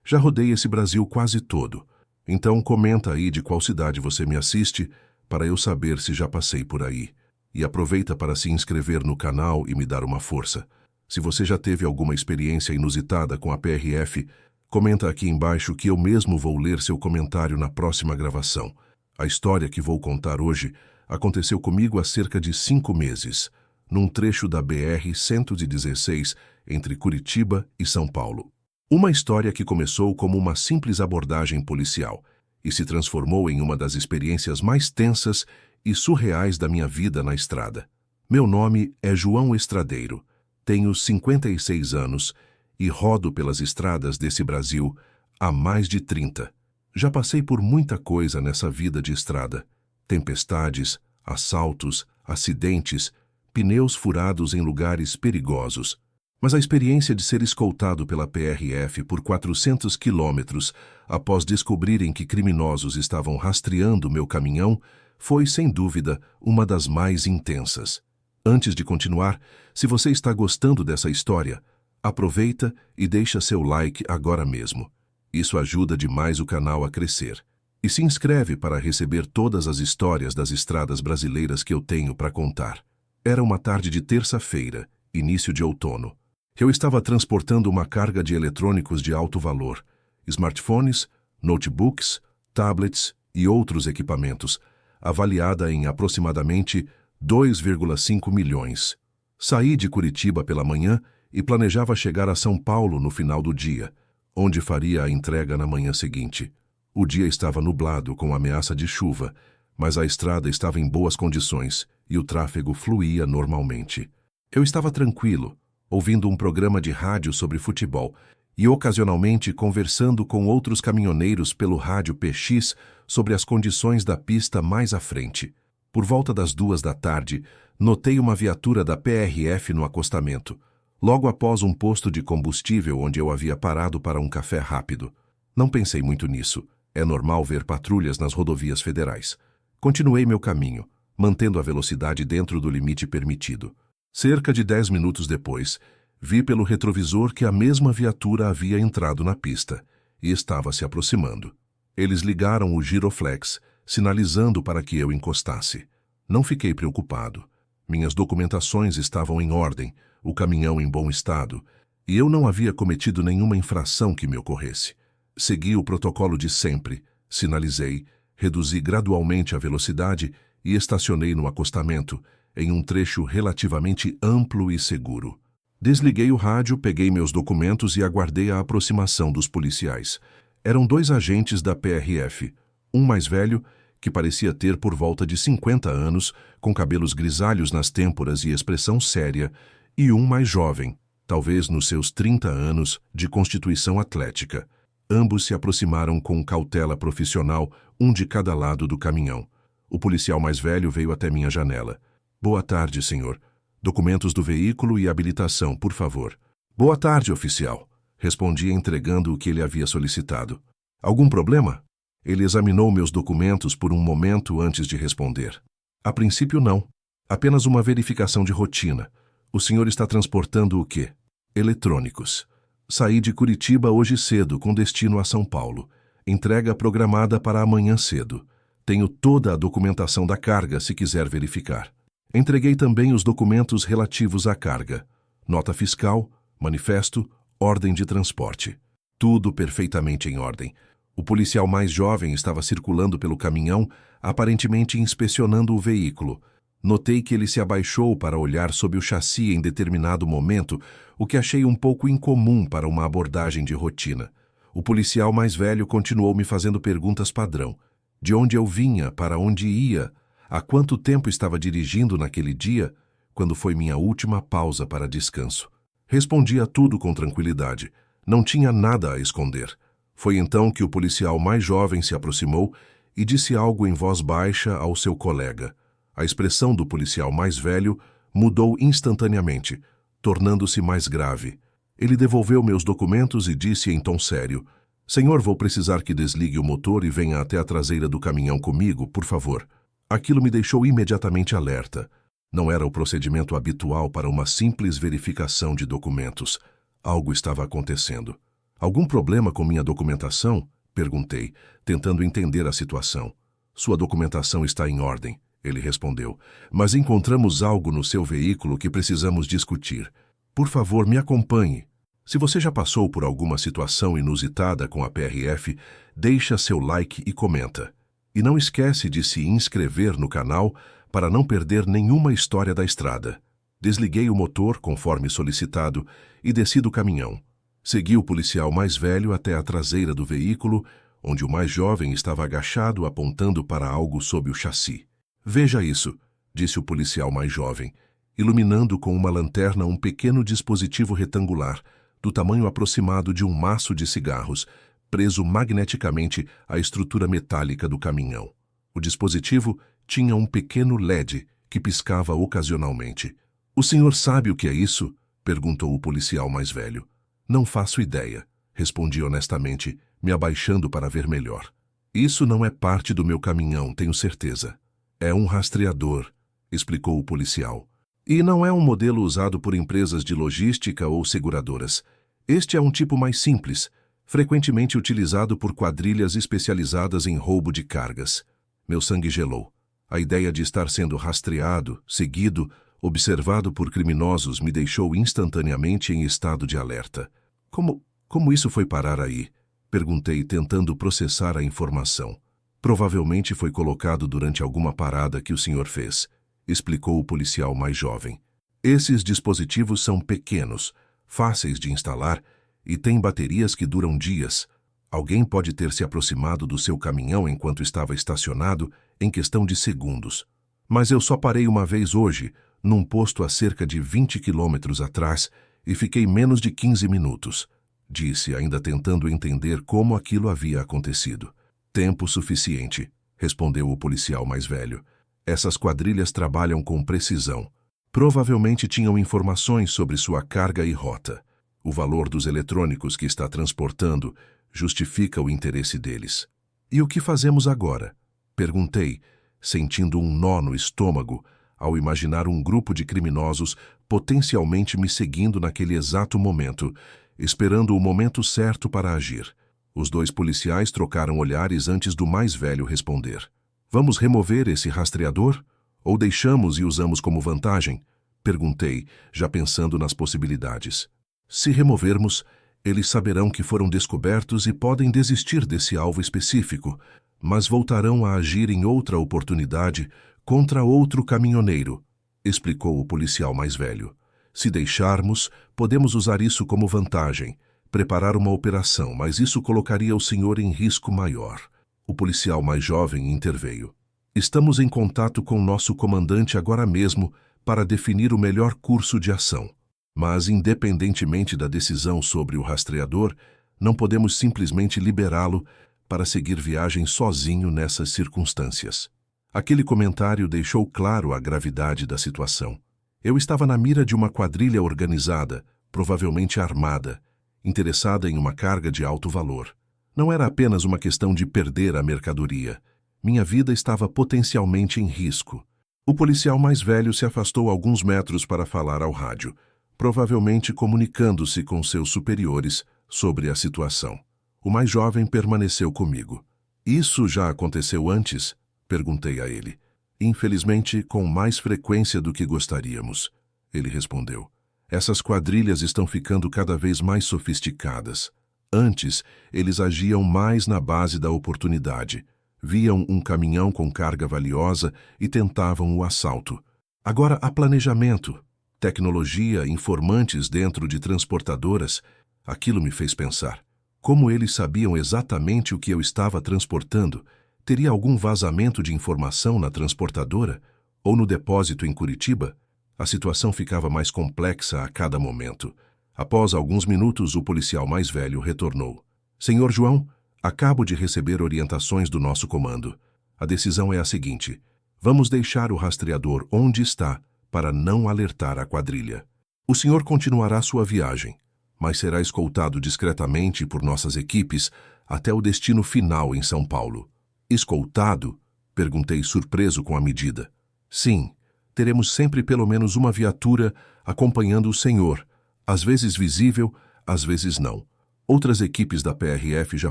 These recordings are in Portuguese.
Já rodei esse Brasil quase todo. Então comenta aí de qual cidade você me assiste para eu saber se já passei por aí. E aproveita para se inscrever no canal e me dar uma força. Se você já teve alguma experiência inusitada com a PRF, comenta aqui embaixo que eu mesmo vou ler seu comentário na próxima gravação. A história que vou contar hoje aconteceu comigo há cerca de 5 meses, num trecho da BR-116 entre Curitiba e São Paulo. Uma história que começou como uma simples abordagem policial e se transformou em uma das experiências mais tensas e surreais da minha vida na estrada. Meu nome é João Estradeiro, tenho 56 anos e rodo pelas estradas desse Brasil há mais de 30. Já passei por muita coisa nessa vida de estrada: tempestades, assaltos, acidentes, pneus furados em lugares perigosos. Mas a experiência de ser escoltado pela PRF por 400 quilômetros após descobrirem que criminosos estavam rastreando meu caminhão foi, sem dúvida, uma das mais intensas. Antes de continuar, se você está gostando dessa história, aproveita e deixa seu like agora mesmo. Isso ajuda demais o canal a crescer. E se inscreve para receber todas as histórias das estradas brasileiras que eu tenho para contar. Era uma tarde de terça-feira, início de outono. Eu estava transportando uma carga de eletrônicos de alto valor, smartphones, notebooks, tablets e outros equipamentos, avaliada em aproximadamente 2,5 milhões. Saí de Curitiba pela manhã e planejava chegar a São Paulo no final do dia, onde faria a entrega na manhã seguinte. O dia estava nublado com ameaça de chuva, mas a estrada estava em boas condições e o tráfego fluía normalmente. Eu estava tranquilo, ouvindo um programa de rádio sobre futebol e ocasionalmente conversando com outros caminhoneiros pelo rádio PX sobre as condições da pista mais à frente. Por volta das 2 da tarde, notei uma viatura da PRF no acostamento, logo após um posto de combustível onde eu havia parado para um café rápido. Não pensei muito nisso. É normal ver patrulhas nas rodovias federais. Continuei meu caminho, mantendo a velocidade dentro do limite permitido. Cerca de 10 minutos depois, vi pelo retrovisor que a mesma viatura havia entrado na pista e estava se aproximando. Eles ligaram o giroflex, sinalizando para que eu encostasse. Não fiquei preocupado. Minhas documentações estavam em ordem, o caminhão em bom estado, e eu não havia cometido nenhuma infração que me ocorresse. Segui o protocolo de sempre, sinalizei, reduzi gradualmente a velocidade e estacionei no acostamento, em um trecho relativamente amplo e seguro. Desliguei o rádio, peguei meus documentos e aguardei a aproximação dos policiais. Eram 2 agentes da PRF, um mais velho, que parecia ter por volta de 50 anos, com cabelos grisalhos nas têmporas e expressão séria, e um mais jovem, talvez nos seus 30 anos, de constituição atlética. Ambos se aproximaram com cautela profissional, um de cada lado do caminhão. O policial mais velho veio até minha janela. "Boa tarde, senhor. Documentos do veículo e habilitação, por favor." "Boa tarde, oficial", respondi entregando o que ele havia solicitado. "Algum problema?" Ele examinou meus documentos por um momento antes de responder. "A princípio, não. Apenas uma verificação de rotina. O senhor está transportando o quê?" "Eletrônicos. Saí de Curitiba hoje cedo, com destino a São Paulo. Entrega programada para amanhã cedo. Tenho toda a documentação da carga, se quiser verificar." Entreguei também os documentos relativos à carga: nota fiscal, manifesto, ordem de transporte. Tudo perfeitamente em ordem. O policial mais jovem estava circulando pelo caminhão, aparentemente inspecionando o veículo. Notei que ele se abaixou para olhar sob o chassi em determinado momento, o que achei um pouco incomum para uma abordagem de rotina. O policial mais velho continuou me fazendo perguntas padrão: de onde eu vinha, para onde ia, há quanto tempo estava dirigindo naquele dia, quando foi minha última pausa para descanso. Respondi a tudo com tranquilidade. Não tinha nada a esconder. Foi então que o policial mais jovem se aproximou e disse algo em voz baixa ao seu colega. A expressão do policial mais velho mudou instantaneamente, tornando-se mais grave. Ele devolveu meus documentos e disse em tom sério: "Senhor, vou precisar que desligue o motor e venha até a traseira do caminhão comigo, por favor." Aquilo me deixou imediatamente alerta. Não era o procedimento habitual para uma simples verificação de documentos. Algo estava acontecendo. Algum problema com minha documentação? Perguntei, tentando entender a situação. Sua documentação está em ordem, ele respondeu, mas encontramos algo no seu veículo que precisamos discutir. Por favor, me acompanhe. Se você já passou por alguma situação inusitada com a PRF, deixa seu like e comenta. E não esquece de se inscrever no canal para não perder nenhuma história da estrada. Desliguei o motor, conforme solicitado, e desci do caminhão. Segui o policial mais velho até a traseira do veículo, onde o mais jovem estava agachado apontando para algo sob o chassi. Veja isso, disse o policial mais jovem, iluminando com uma lanterna um pequeno dispositivo retangular, do tamanho aproximado de um maço de cigarros, preso magneticamente à estrutura metálica do caminhão. O dispositivo tinha um pequeno LED que piscava ocasionalmente. "O senhor sabe o que é isso?" perguntou o policial mais velho. "Não faço ideia", respondi honestamente, me abaixando para ver melhor. "Isso não é parte do meu caminhão, tenho certeza. É um rastreador", explicou o policial. "E não é um modelo usado por empresas de logística ou seguradoras. Este é um tipo mais simples, frequentemente utilizado por quadrilhas especializadas em roubo de cargas." Meu sangue gelou. A ideia de estar sendo rastreado, seguido, observado por criminosos me deixou instantaneamente em estado de alerta. Como isso foi parar aí?" Perguntei, tentando processar a informação. "Provavelmente foi colocado durante alguma parada que o senhor fez", explicou o policial mais jovem. "Esses dispositivos são pequenos, fáceis de instalar e têm baterias que duram dias. Alguém pode ter se aproximado do seu caminhão enquanto estava estacionado em questão de segundos. Mas eu só parei uma vez hoje, num posto a cerca de 20 quilômetros atrás, e fiquei menos de 15 minutos, disse, ainda tentando entender como aquilo havia acontecido. "Tempo suficiente", respondeu o policial mais velho. "Essas quadrilhas trabalham com precisão. Provavelmente tinham informações sobre sua carga e rota. O valor dos eletrônicos que está transportando justifica o interesse deles." "E o que fazemos agora?" perguntei, sentindo um nó no estômago ao imaginar um grupo de criminosos potencialmente me seguindo naquele exato momento, esperando o momento certo para agir. Os dois policiais trocaram olhares antes do mais velho responder. "Vamos remover esse rastreador? Ou deixamos e usamos como vantagem?" perguntei, já pensando nas possibilidades. "Se removermos, eles saberão que foram descobertos e podem desistir desse alvo específico, mas voltarão a agir em outra oportunidade contra outro caminhoneiro", explicou o policial mais velho. "Se deixarmos, podemos usar isso como vantagem, preparar uma operação, mas isso colocaria o senhor em risco maior." O policial mais jovem interveio. "Estamos em contato com nosso comandante agora mesmo para definir o melhor curso de ação. Mas, independentemente da decisão sobre o rastreador, não podemos simplesmente liberá-lo para seguir viagem sozinho nessas circunstâncias." Aquele comentário deixou claro a gravidade da situação. Eu estava na mira de uma quadrilha organizada, provavelmente armada, interessada em uma carga de alto valor. Não era apenas uma questão de perder a mercadoria. Minha vida estava potencialmente em risco. O policial mais velho se afastou alguns metros para falar ao rádio, provavelmente comunicando-se com seus superiores sobre a situação. O mais jovem permaneceu comigo. "Isso já aconteceu antes?" perguntei a ele. "Infelizmente, com mais frequência do que gostaríamos", ele respondeu. "Essas quadrilhas estão ficando cada vez mais sofisticadas. Antes, eles agiam mais na base da oportunidade. Viam um caminhão com carga valiosa e tentavam o assalto. Agora há planejamento, tecnologia, informantes dentro de transportadoras." Aquilo me fez pensar. Como eles sabiam exatamente o que eu estava transportando? Teria algum vazamento de informação na transportadora? Ou no depósito em Curitiba? A situação ficava mais complexa a cada momento. Após alguns minutos, o policial mais velho retornou. "Senhor João, acabo de receber orientações do nosso comando. A decisão é a seguinte: vamos deixar o rastreador onde está para não alertar a quadrilha. O senhor continuará sua viagem, mas será escoltado discretamente por nossas equipes até o destino final em São Paulo." "Escoltado?" perguntei, surpreso com a medida. "Sim, teremos sempre pelo menos uma viatura acompanhando o senhor, às vezes visível, às vezes não. Outras equipes da PRF já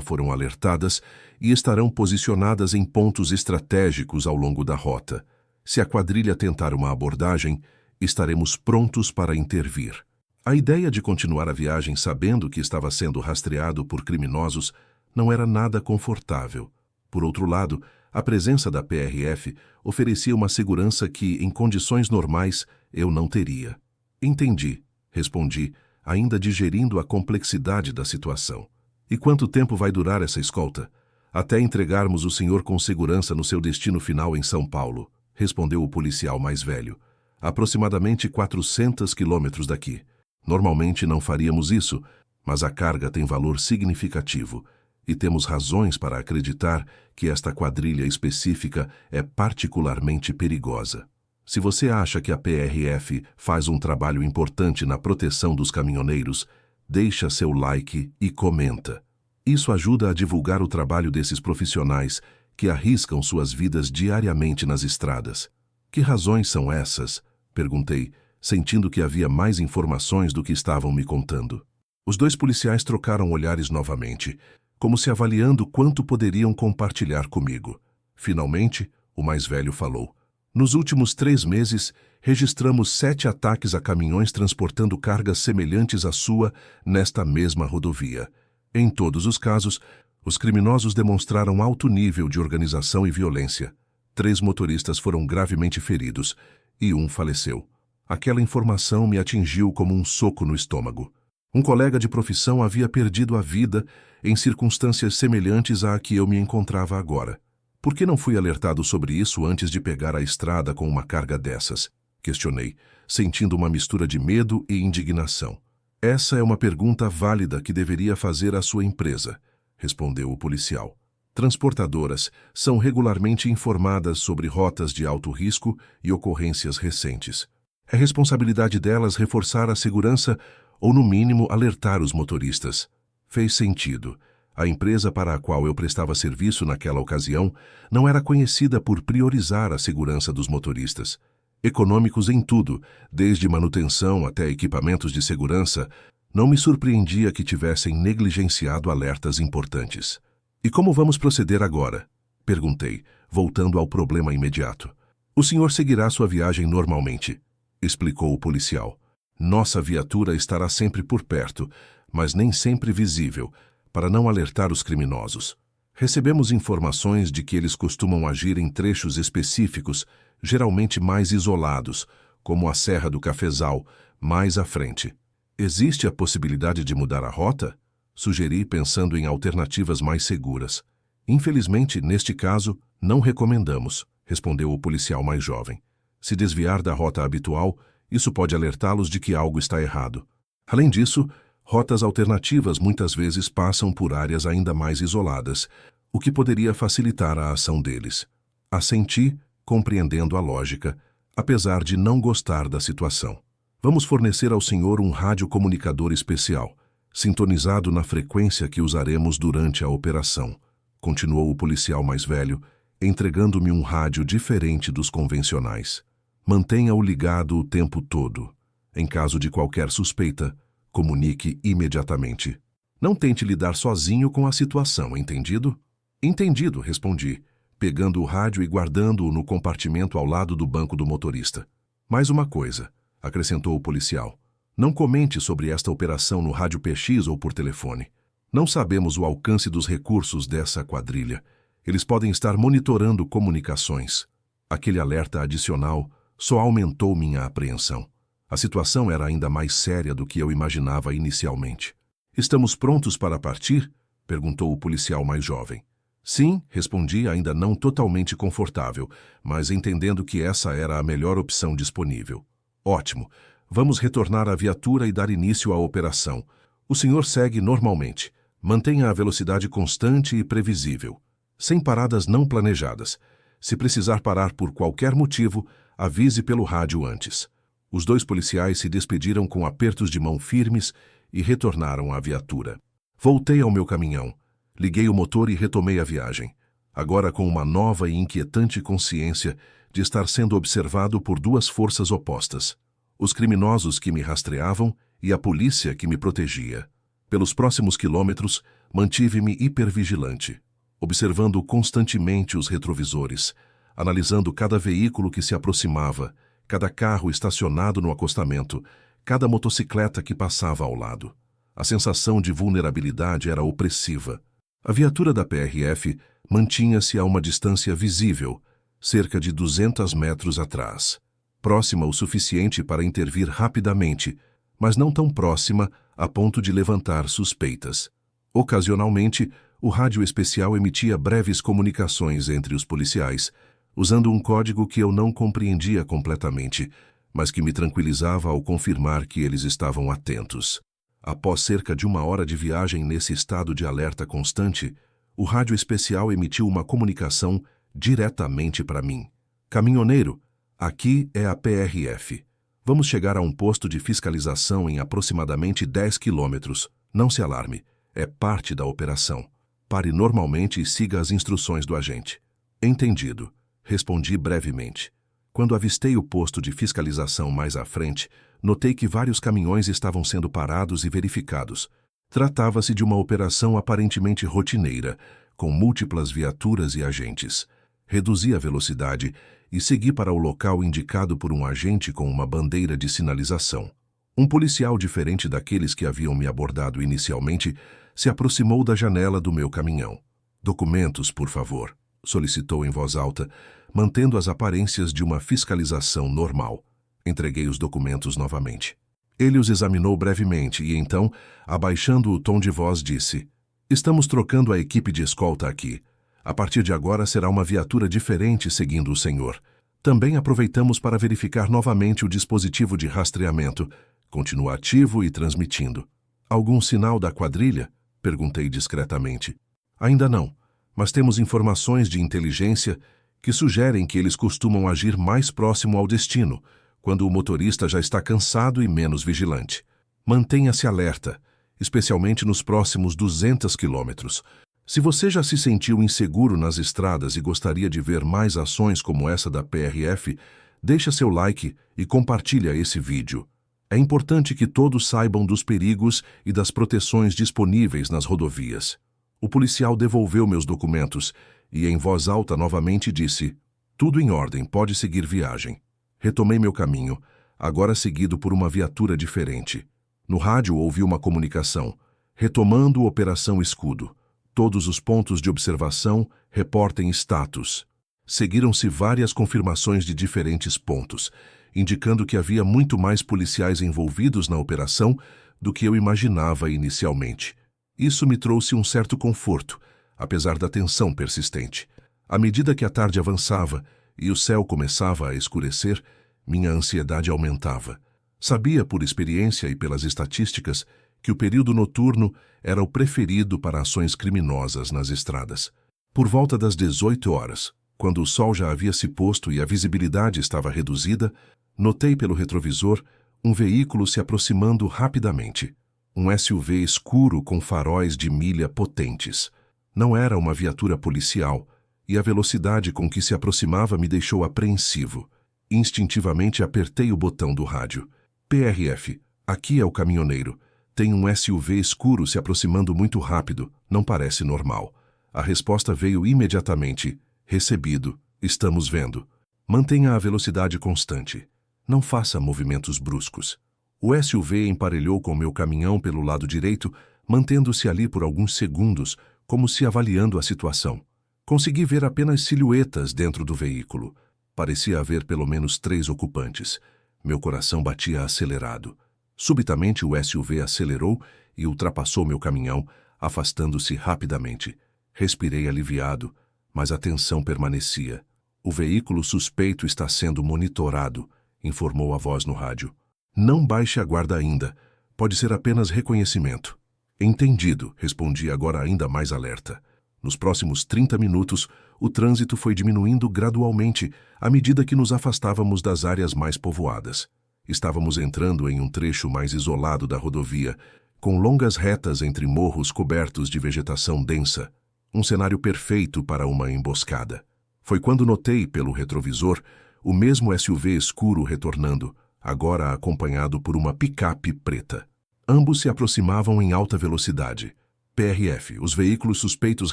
foram alertadas e estarão posicionadas em pontos estratégicos ao longo da rota. Se a quadrilha tentar uma abordagem, estaremos prontos para intervir. A ideia de continuar a viagem sabendo que estava sendo rastreado por criminosos não era nada confortável. Por outro lado, a presença da PRF oferecia uma segurança que, em condições normais, eu não teria. Entendi, respondi, ainda digerindo a complexidade da situação. E quanto tempo vai durar essa escolta? Até entregarmos o senhor com segurança no seu destino final em São Paulo, respondeu o policial mais velho. Aproximadamente 400 quilômetros daqui. Normalmente não faríamos isso, mas a carga tem valor significativo e temos razões para acreditar que esta quadrilha específica é particularmente perigosa. Se você acha que a PRF faz um trabalho importante na proteção dos caminhoneiros, deixa seu like e comenta. Isso ajuda a divulgar o trabalho desses profissionais que arriscam suas vidas diariamente nas estradas. Que razões são essas? Perguntei, sentindo que havia mais informações do que estavam me contando. Os dois policiais trocaram olhares novamente, como se avaliando quanto poderiam compartilhar comigo. Finalmente, o mais velho falou. Nos últimos 3 meses, registramos 7 ataques a caminhões transportando cargas semelhantes à sua nesta mesma rodovia. Em todos os casos, os criminosos demonstraram alto nível de organização e violência. 3 motoristas foram gravemente feridos e 1 faleceu. Aquela informação me atingiu como um soco no estômago. Um colega de profissão havia perdido a vida em circunstâncias semelhantes à que eu me encontrava agora. Por que não fui alertado sobre isso antes de pegar a estrada com uma carga dessas? Questionei, sentindo uma mistura de medo e indignação. Essa é uma pergunta válida que deveria fazer à sua empresa, respondeu o policial. Transportadoras são regularmente informadas sobre rotas de alto risco e ocorrências recentes. É responsabilidade delas reforçar a segurança ou, no mínimo, alertar os motoristas. Fez sentido. A empresa para a qual eu prestava serviço naquela ocasião não era conhecida por priorizar a segurança dos motoristas. Econômicos em tudo, desde manutenção até equipamentos de segurança, não me surpreendia que tivessem negligenciado alertas importantes. E como vamos proceder agora? Perguntei, voltando ao problema imediato. O senhor seguirá sua viagem normalmente, explicou o policial. Nossa viatura estará sempre por perto, mas nem sempre visível, para não alertar os criminosos. Recebemos informações de que eles costumam agir em trechos específicos, geralmente mais isolados, como a Serra do Cafezal, mais à frente. Existe a possibilidade de mudar a rota? Sugeri, pensando em alternativas mais seguras. Infelizmente, neste caso, não recomendamos, respondeu o policial mais jovem. Se desviar da rota habitual, isso pode alertá-los de que algo está errado. Além disso, rotas alternativas muitas vezes passam por áreas ainda mais isoladas, o que poderia facilitar a ação deles. Assenti, compreendendo a lógica, apesar de não gostar da situação. Vamos fornecer ao senhor um radiocomunicador especial, sintonizado na frequência que usaremos durante a operação, continuou o policial mais velho, entregando-me um rádio diferente dos convencionais. Mantenha-o ligado o tempo todo. Em caso de qualquer suspeita, comunique imediatamente. Não tente lidar sozinho com a situação, entendido? Entendido, respondi, pegando o rádio e guardando-o no compartimento ao lado do banco do motorista. Mais uma coisa, acrescentou o policial. Não comente sobre esta operação no rádio PX ou por telefone. Não sabemos o alcance dos recursos dessa quadrilha. Eles podem estar monitorando comunicações. Aquele alerta adicional só aumentou minha apreensão. A situação era ainda mais séria do que eu imaginava inicialmente. Estamos prontos para partir? Perguntou o policial mais jovem. Sim, respondi, ainda não totalmente confortável, mas entendendo que essa era a melhor opção disponível. Ótimo. Vamos retornar à viatura e dar início à operação. O senhor segue normalmente. Mantenha a velocidade constante e previsível, sem paradas não planejadas. Se precisar parar por qualquer motivo, avise pelo rádio antes. Os 2 policiais se despediram com apertos de mão firmes e retornaram à viatura. Voltei ao meu caminhão, liguei o motor e retomei a viagem, agora com uma nova e inquietante consciência de estar sendo observado por 2 forças opostas, os criminosos que me rastreavam e a polícia que me protegia. Pelos próximos quilômetros, mantive-me hipervigilante, observando constantemente os retrovisores, analisando cada veículo que se aproximava, cada carro estacionado no acostamento, cada motocicleta que passava ao lado. A sensação de vulnerabilidade era opressiva. A viatura da PRF mantinha-se a uma distância visível, cerca de 200 metros atrás, próxima o suficiente para intervir rapidamente, mas não tão próxima a ponto de levantar suspeitas. Ocasionalmente, o rádio especial emitia breves comunicações entre os policiais, usando um código que eu não compreendia completamente, mas que me tranquilizava ao confirmar que eles estavam atentos. Após cerca de 1 hora de viagem nesse estado de alerta constante, o rádio especial emitiu uma comunicação diretamente para mim. Caminhoneiro, aqui é a PRF. Vamos chegar a um posto de fiscalização em aproximadamente 10 quilômetros. Não se alarme, é parte da operação. Pare normalmente e siga as instruções do agente. Entendido, respondi brevemente. Quando avistei o posto de fiscalização mais à frente, notei que vários caminhões estavam sendo parados e verificados. Tratava-se de uma operação aparentemente rotineira, com múltiplas viaturas e agentes. Reduzi a velocidade e segui para o local indicado por um agente com uma bandeira de sinalização. Um policial diferente daqueles que haviam me abordado inicialmente se aproximou da janela do meu caminhão. "Documentos, por favor", solicitou em voz alta, mantendo as aparências de uma fiscalização normal. Entreguei os documentos novamente. Ele os examinou brevemente e então, abaixando o tom de voz, disse: "Estamos trocando a equipe de escolta aqui. A partir de agora será uma viatura diferente seguindo o senhor. Também aproveitamos para verificar novamente o dispositivo de rastreamento. Continua ativo e transmitindo." "Algum sinal da quadrilha?" perguntei discretamente. "Ainda não, mas temos informações de inteligência que sugerem que eles costumam agir mais próximo ao destino, quando o motorista já está cansado e menos vigilante. Mantenha-se alerta, especialmente nos próximos 200 quilômetros. Se você já se sentiu inseguro nas estradas e gostaria de ver mais ações como essa da PRF, deixa seu like e compartilha esse vídeo. É importante que todos saibam dos perigos e das proteções disponíveis nas rodovias." O policial devolveu meus documentos e, em voz alta, novamente disse: "Tudo em ordem, pode seguir viagem." Retomei meu caminho, agora seguido por uma viatura diferente. No rádio ouvi uma comunicação: "Retomando Operação Escudo. Todos os pontos de observação reportem status." Seguiram-se várias confirmações de diferentes pontos, indicando que havia muito mais policiais envolvidos na operação do que eu imaginava inicialmente. Isso me trouxe um certo conforto, apesar da tensão persistente. À medida que a tarde avançava e o céu começava a escurecer, minha ansiedade aumentava. Sabia por experiência e pelas estatísticas que o período noturno era o preferido para ações criminosas nas estradas. Por volta das 18 horas, quando o sol já havia se posto e a visibilidade estava reduzida, notei pelo retrovisor um veículo se aproximando rapidamente. Um SUV escuro com faróis de milha potentes. Não era uma viatura policial, e a velocidade com que se aproximava me deixou apreensivo. Instintivamente apertei o botão do rádio. "PRF, aqui é o caminhoneiro. Tem um SUV escuro se aproximando muito rápido. Não parece normal." A resposta veio imediatamente: "Recebido. Estamos vendo. Mantenha a velocidade constante. Não faça movimentos bruscos." O SUV emparelhou com meu caminhão pelo lado direito, mantendo-se ali por alguns segundos, como se avaliando a situação. Consegui ver apenas silhuetas dentro do veículo. Parecia haver pelo menos 3 ocupantes. Meu coração batia acelerado. Subitamente o SUV acelerou e ultrapassou meu caminhão, afastando-se rapidamente. Respirei aliviado, mas a tensão permanecia. "O veículo suspeito está sendo monitorado", informou a voz no rádio. "Não baixe a guarda ainda. Pode ser apenas reconhecimento." "Entendido", respondi agora ainda mais alerta. Nos próximos 30 minutos, o trânsito foi diminuindo gradualmente à medida que nos afastávamos das áreas mais povoadas. Estávamos entrando em um trecho mais isolado da rodovia, com longas retas entre morros cobertos de vegetação densa. Um cenário perfeito para uma emboscada. Foi quando notei, pelo retrovisor, o mesmo SUV escuro retornando, agora acompanhado por uma picape preta. Ambos se aproximavam em alta velocidade. PRF, os veículos suspeitos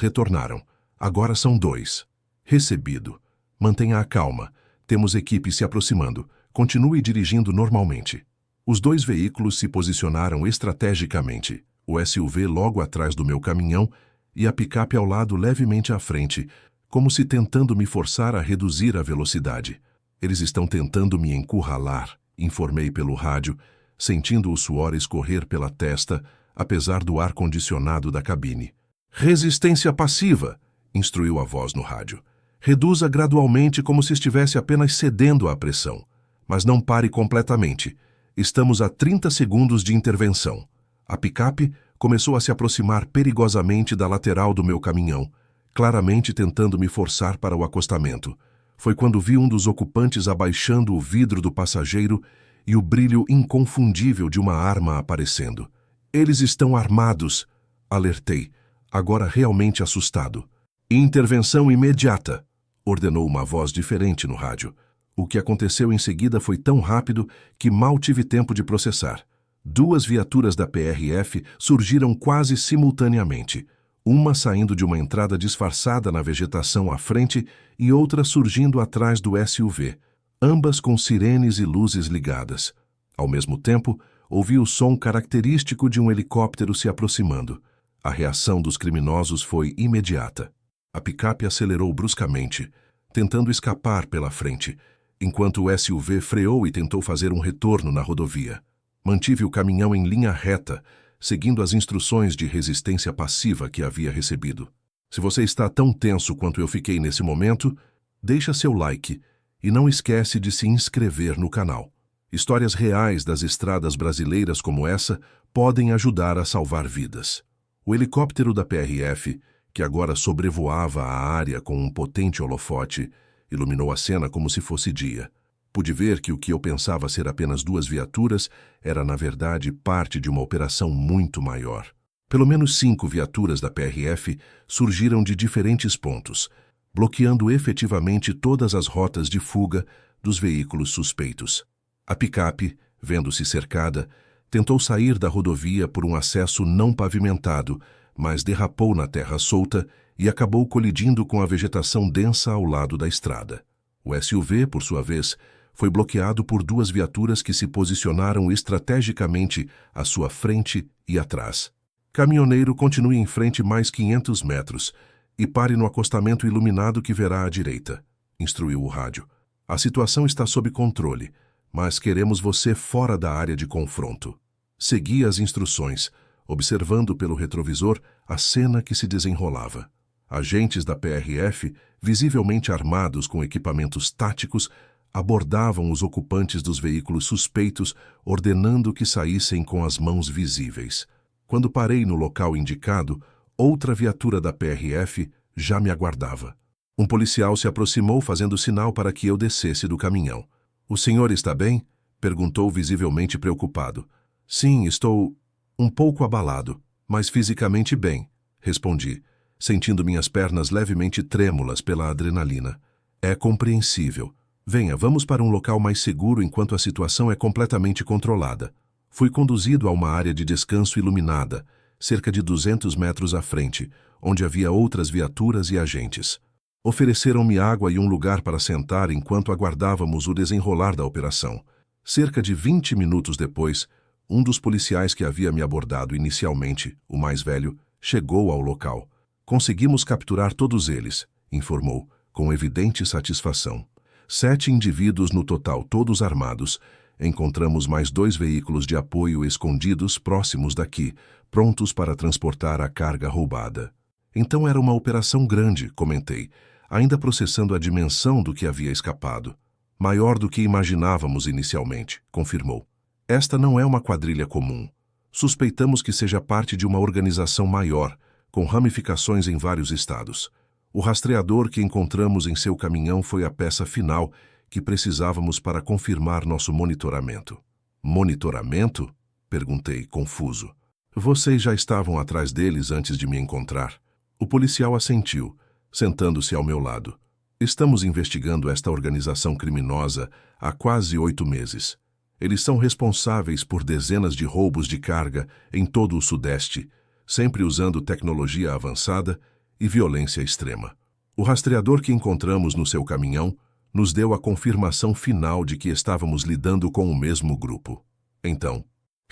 retornaram. Agora são 2. Recebido. Mantenha a calma. Temos equipe se aproximando. Continue dirigindo normalmente. Os 2 veículos se posicionaram estrategicamente. O SUV logo atrás do meu caminhão e a picape ao lado levemente à frente, como se tentando me forçar a reduzir a velocidade. Eles estão tentando me encurralar, informei pelo rádio, sentindo o suor escorrer pela testa, apesar do ar-condicionado da cabine. Resistência passiva, instruiu a voz no rádio. Reduza gradualmente como se estivesse apenas cedendo à pressão. Mas não pare completamente. Estamos a 30 segundos de intervenção. A picape começou a se aproximar perigosamente da lateral do meu caminhão, claramente tentando me forçar para o acostamento. Foi quando vi um dos ocupantes abaixando o vidro do passageiro e o brilho inconfundível de uma arma aparecendo. Eles estão armados, alertei, agora realmente assustado. Intervenção imediata, ordenou uma voz diferente no rádio. O que aconteceu em seguida foi tão rápido que mal tive tempo de processar. 2 viaturas da PRF surgiram quase simultaneamente, uma saindo de uma entrada disfarçada na vegetação à frente e outra surgindo atrás do SUV, ambas com sirenes e luzes ligadas. Ao mesmo tempo, ouvi o som característico de um helicóptero se aproximando. A reação dos criminosos foi imediata. A picape acelerou bruscamente, tentando escapar pela frente, enquanto o SUV freou e tentou fazer um retorno na rodovia. Mantive o caminhão em linha reta, seguindo as instruções de resistência passiva que havia recebido. Se você está tão tenso quanto eu fiquei nesse momento, deixa seu like e não esquece de se inscrever no canal. Histórias reais das estradas brasileiras como essa podem ajudar a salvar vidas. O helicóptero da PRF, que agora sobrevoava a área com um potente holofote, iluminou a cena como se fosse dia. Pude ver que o que eu pensava ser apenas 2 viaturas era, na verdade, parte de uma operação muito maior. Pelo menos 5 viaturas da PRF surgiram de diferentes pontos, bloqueando efetivamente todas as rotas de fuga dos veículos suspeitos. A picape, vendo-se cercada, tentou sair da rodovia por um acesso não pavimentado, mas derrapou na terra solta e acabou colidindo com a vegetação densa ao lado da estrada. O SUV, por sua vez, foi bloqueado por 2 viaturas que se posicionaram estrategicamente à sua frente e atrás. Caminhoneiro, continue em frente mais 500 metros e pare no acostamento iluminado que verá à direita, instruiu o rádio. A situação está sob controle, mas queremos você fora da área de confronto. Segui as instruções, observando pelo retrovisor a cena que se desenrolava. Agentes da PRF, visivelmente armados com equipamentos táticos, abordavam os ocupantes dos veículos suspeitos, ordenando que saíssem com as mãos visíveis. Quando parei no local indicado, outra viatura da PRF já me aguardava. Um policial se aproximou fazendo sinal para que eu descesse do caminhão. "O senhor está bem?" perguntou visivelmente preocupado. "Sim, estou um pouco abalado, mas fisicamente bem", respondi, sentindo minhas pernas levemente trêmulas pela adrenalina. "É compreensível. Venha, vamos para um local mais seguro enquanto a situação é completamente controlada." Fui conduzido a uma área de descanso iluminada, cerca de 200 metros à frente, onde havia outras viaturas e agentes. Ofereceram-me água e um lugar para sentar enquanto aguardávamos o desenrolar da operação. Cerca de 20 minutos depois, um dos policiais que havia me abordado inicialmente, o mais velho, chegou ao local. "Conseguimos capturar todos eles", informou, com evidente satisfação. 7 indivíduos no total, todos armados. Encontramos mais 2 veículos de apoio escondidos próximos daqui, prontos para transportar a carga roubada. "Então era uma operação grande", comentei, ainda processando a dimensão do que havia escapado. "Maior do que imaginávamos inicialmente", confirmou. "Esta não é uma quadrilha comum. Suspeitamos que seja parte de uma organização maior, com ramificações em vários estados. O rastreador que encontramos em seu caminhão foi a peça final que precisávamos para confirmar nosso monitoramento." "Monitoramento?" perguntei, confuso. "Vocês já estavam atrás deles antes de me encontrar?" O policial assentiu, sentando-se ao meu lado. "Estamos investigando esta organização criminosa há quase 8 meses. Eles são responsáveis por dezenas de roubos de carga em todo o Sudeste, sempre usando tecnologia avançada e violência extrema. O rastreador que encontramos no seu caminhão nos deu a confirmação final de que estávamos lidando com o mesmo grupo. Então,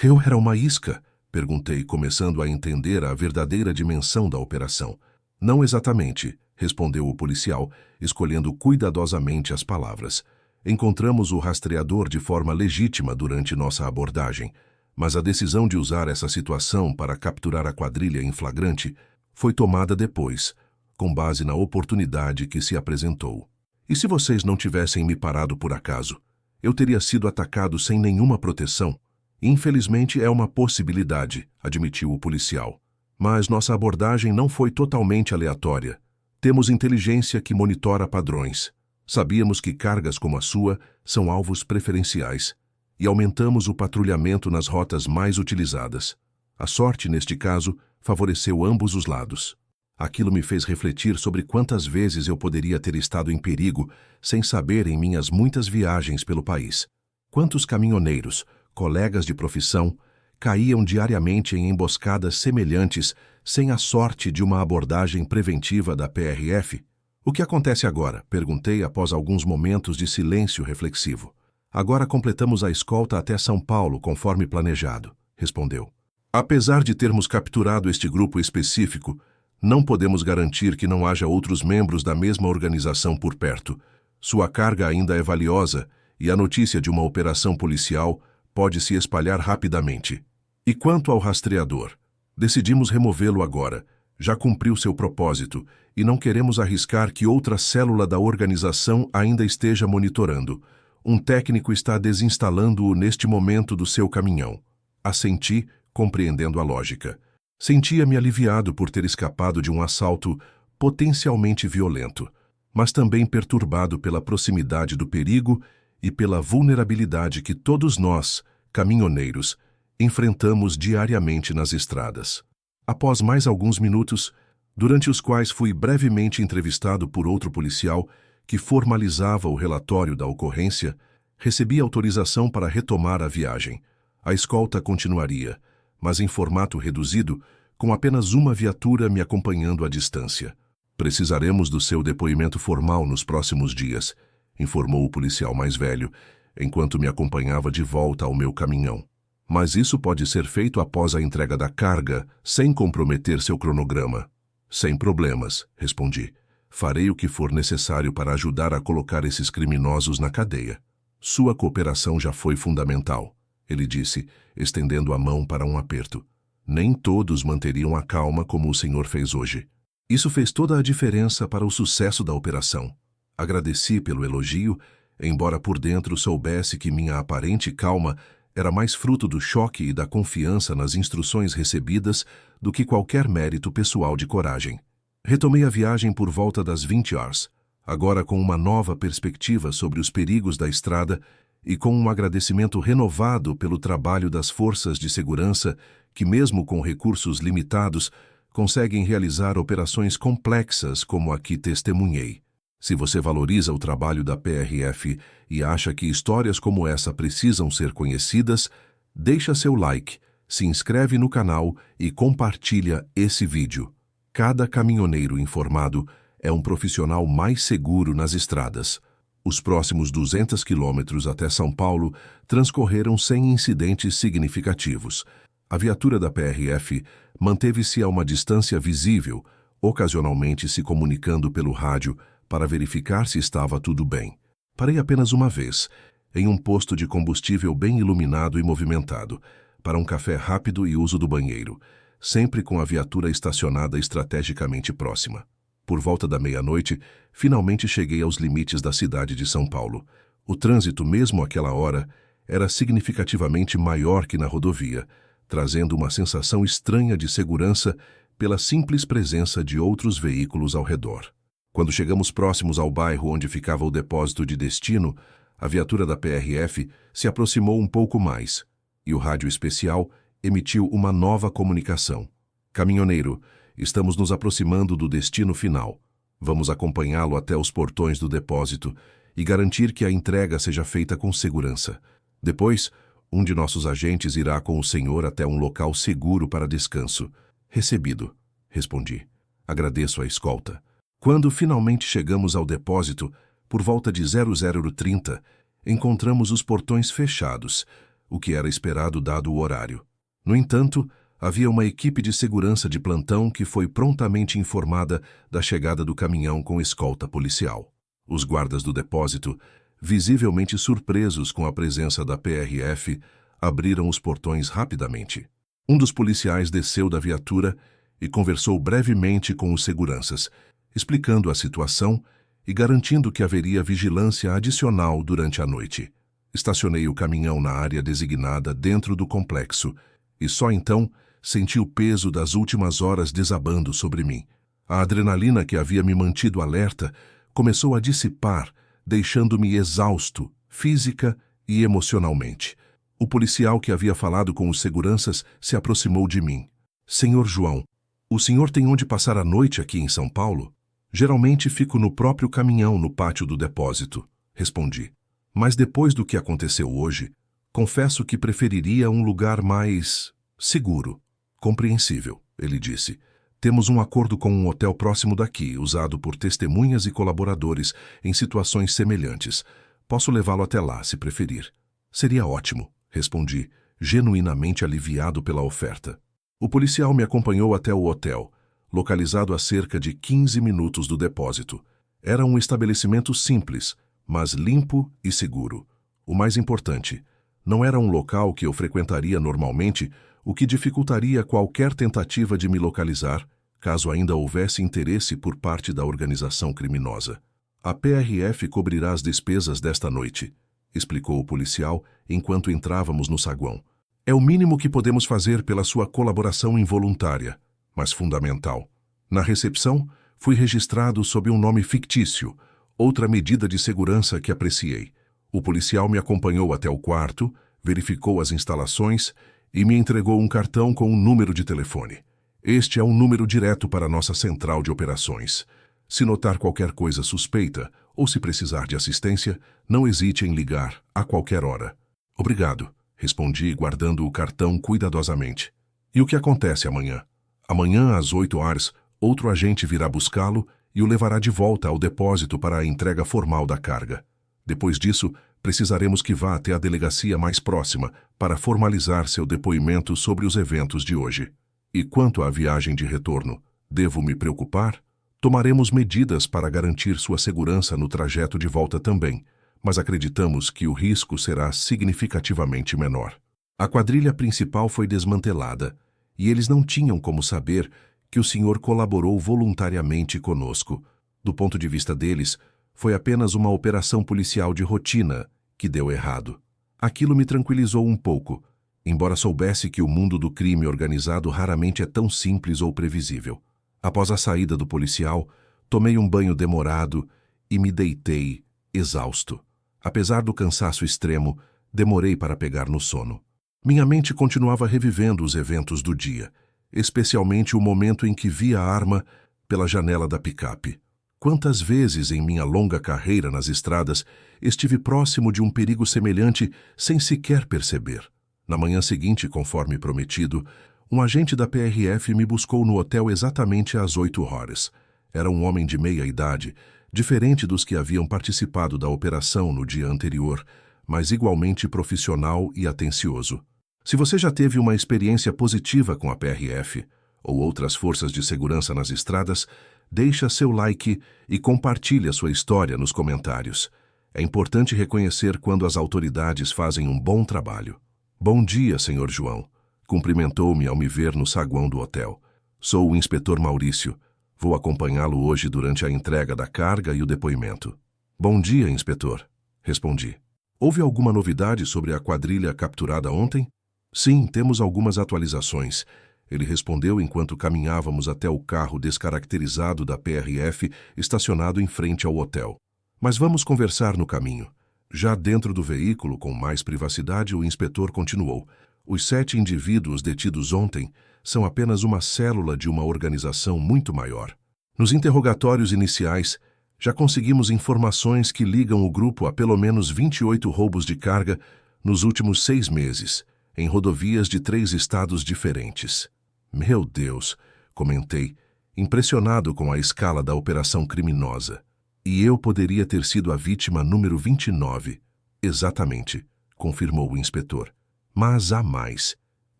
eu era uma isca? Perguntei, começando a entender a verdadeira dimensão da operação. Não exatamente, respondeu o policial, escolhendo cuidadosamente as palavras. Encontramos o rastreador de forma legítima durante nossa abordagem, mas a decisão de usar essa situação para capturar a quadrilha em flagrante foi tomada depois, com base na oportunidade que se apresentou. E se vocês não tivessem me parado por acaso? Eu teria sido atacado sem nenhuma proteção. Infelizmente é uma possibilidade, admitiu o policial. Mas nossa abordagem não foi totalmente aleatória. Temos inteligência que monitora padrões. Sabíamos que cargas como a sua são alvos preferenciais e aumentamos o patrulhamento nas rotas mais utilizadas. A sorte, neste caso, favoreceu ambos os lados. Aquilo me fez refletir sobre quantas vezes eu poderia ter estado em perigo sem saber em minhas muitas viagens pelo país. Quantos caminhoneiros, colegas de profissão, caíam diariamente em emboscadas semelhantes sem a sorte de uma abordagem preventiva da PRF? O que acontece agora? Perguntei após alguns momentos de silêncio reflexivo. Agora completamos a escolta até São Paulo, conforme planejado, respondeu. Apesar de termos capturado este grupo específico, não podemos garantir que não haja outros membros da mesma organização por perto. Sua carga ainda é valiosa e a notícia de uma operação policial pode se espalhar rapidamente. E quanto ao rastreador? Decidimos removê-lo agora. Já cumpriu seu propósito e não queremos arriscar que outra célula da organização ainda esteja monitorando. Um técnico está desinstalando-o neste momento do seu caminhão. Assenti, compreendendo a lógica. Sentia-me aliviado por ter escapado de um assalto potencialmente violento, mas também perturbado pela proximidade do perigo e pela vulnerabilidade que todos nós, caminhoneiros, enfrentamos diariamente nas estradas. Após mais alguns minutos, durante os quais fui brevemente entrevistado por outro policial que formalizava o relatório da ocorrência, recebi autorização para retomar a viagem. A escolta continuaria, mas em formato reduzido, com apenas uma viatura me acompanhando à distância. Precisaremos do seu depoimento formal nos próximos dias, informou o policial mais velho, enquanto me acompanhava de volta ao meu caminhão. Mas isso pode ser feito após a entrega da carga, sem comprometer seu cronograma. Sem problemas, respondi. Farei o que for necessário para ajudar a colocar esses criminosos na cadeia. Sua cooperação já foi fundamental, ele disse, estendendo a mão para um aperto. Nem todos manteriam a calma como o senhor fez hoje. Isso fez toda a diferença para o sucesso da operação. Agradeci pelo elogio, embora por dentro soubesse que minha aparente calma era mais fruto do choque e da confiança nas instruções recebidas do que qualquer mérito pessoal de coragem. Retomei a viagem por volta das 20 horas, agora com uma nova perspectiva sobre os perigos da estrada e com um agradecimento renovado pelo trabalho das forças de segurança que, mesmo com recursos limitados, conseguem realizar operações complexas como a que testemunhei. Se você valoriza o trabalho da PRF e acha que histórias como essa precisam ser conhecidas, deixa seu like, se inscreve no canal e compartilha esse vídeo. Cada caminhoneiro informado é um profissional mais seguro nas estradas. Os próximos 200 quilômetros até São Paulo transcorreram sem incidentes significativos. A viatura da PRF manteve-se a uma distância visível, ocasionalmente se comunicando pelo rádio para verificar se estava tudo bem. Parei apenas uma vez, em um posto de combustível bem iluminado e movimentado, para um café rápido e uso do banheiro, sempre com a viatura estacionada estrategicamente próxima. Por volta da meia-noite, finalmente cheguei aos limites da cidade de São Paulo. O trânsito, mesmo àquela hora, era significativamente maior que na rodovia, trazendo uma sensação estranha de segurança pela simples presença de outros veículos ao redor. Quando chegamos próximos ao bairro onde ficava o depósito de destino, a viatura da PRF se aproximou um pouco mais, e o rádio especial emitiu uma nova comunicação. Caminhoneiro, estamos nos aproximando do destino final. Vamos acompanhá-lo até os portões do depósito e garantir que a entrega seja feita com segurança. Depois, um de nossos agentes irá com o senhor até um local seguro para descanso. Recebido, respondi. Agradeço a escolta. Quando finalmente chegamos ao depósito, por volta de 00:30, encontramos os portões fechados, o que era esperado dado o horário. No entanto, havia uma equipe de segurança de plantão que foi prontamente informada da chegada do caminhão com escolta policial. Os guardas do depósito, visivelmente surpresos com a presença da PRF, abriram os portões rapidamente. Um dos policiais desceu da viatura e conversou brevemente com os seguranças, explicando a situação e garantindo que haveria vigilância adicional durante a noite. Estacionei o caminhão na área designada dentro do complexo e só então senti o peso das últimas horas desabando sobre mim. A adrenalina que havia me mantido alerta começou a dissipar, deixando-me exausto, física e emocionalmente. O policial que havia falado com os seguranças se aproximou de mim. Senhor João, o senhor tem onde passar a noite aqui em São Paulo? Geralmente fico no próprio caminhão no pátio do depósito, respondi. Mas depois do que aconteceu hoje, confesso que preferiria um lugar mais seguro. Compreensível, ele disse. Temos um acordo com um hotel próximo daqui, usado por testemunhas e colaboradores em situações semelhantes. Posso levá-lo até lá, se preferir. Seria ótimo, respondi, genuinamente aliviado pela oferta. O policial me acompanhou até o hotel, localizado a cerca de 15 minutos do depósito. Era um estabelecimento simples, mas limpo e seguro. O mais importante, não era um local que eu frequentaria normalmente, o que dificultaria qualquer tentativa de me localizar, caso ainda houvesse interesse por parte da organização criminosa. A PRF cobrirá as despesas desta noite, explicou o policial enquanto entrávamos no saguão. É o mínimo que podemos fazer pela sua colaboração involuntária, mas fundamental. Na recepção, fui registrado sob um nome fictício, outra medida de segurança que apreciei. O policial me acompanhou até o quarto, verificou as instalações e me entregou um cartão com um número de telefone. Este é um número direto para nossa central de operações. Se notar qualquer coisa suspeita ou se precisar de assistência, não hesite em ligar a qualquer hora. Obrigado, respondi guardando o cartão cuidadosamente. E o que acontece amanhã? Amanhã, às 8h, outro agente virá buscá-lo e o levará de volta ao depósito para a entrega formal da carga. Depois disso, precisaremos que vá até a delegacia mais próxima para formalizar seu depoimento sobre os eventos de hoje. E quanto à viagem de retorno, devo me preocupar? Tomaremos medidas para garantir sua segurança no trajeto de volta também, mas acreditamos que o risco será significativamente menor. A quadrilha principal foi desmantelada, e eles não tinham como saber que o senhor colaborou voluntariamente conosco. Do ponto de vista deles, foi apenas uma operação policial de rotina que deu errado. Aquilo me tranquilizou um pouco, embora soubesse que o mundo do crime organizado raramente é tão simples ou previsível. Após a saída do policial, tomei um banho demorado e me deitei, exausto. Apesar do cansaço extremo, demorei para pegar no sono. Minha mente continuava revivendo os eventos do dia, especialmente o momento em que vi a arma pela janela da picape. Quantas vezes em minha longa carreira nas estradas estive próximo de um perigo semelhante sem sequer perceber. Na manhã seguinte, conforme prometido, um agente da PRF me buscou no hotel exatamente às 8h. Era um homem de meia idade, diferente dos que haviam participado da operação no dia anterior, mas igualmente profissional e atencioso. Se você já teve uma experiência positiva com a PRF ou outras forças de segurança nas estradas, deixa seu like e compartilhe a sua história nos comentários. É importante reconhecer quando as autoridades fazem um bom trabalho. Bom dia, senhor João. Cumprimentou-me ao me ver no saguão do hotel. Sou o inspetor Maurício. Vou acompanhá-lo hoje durante a entrega da carga e o depoimento. Bom dia, inspetor. Respondi. Houve alguma novidade sobre a quadrilha capturada ontem? Sim, temos algumas atualizações. Ele respondeu enquanto caminhávamos até o carro descaracterizado da PRF estacionado em frente ao hotel. Mas vamos conversar no caminho. Já dentro do veículo, com mais privacidade, o inspetor continuou. Os 7 indivíduos detidos ontem são apenas uma célula de uma organização muito maior. Nos interrogatórios iniciais, já conseguimos informações que ligam o grupo a pelo menos 28 roubos de carga, nos últimos 6 meses, em rodovias de 3 estados diferentes. Meu Deus, comentei, impressionado com a escala da operação criminosa. E eu poderia ter sido a vítima número 29. Exatamente, confirmou o inspetor. Mas há mais.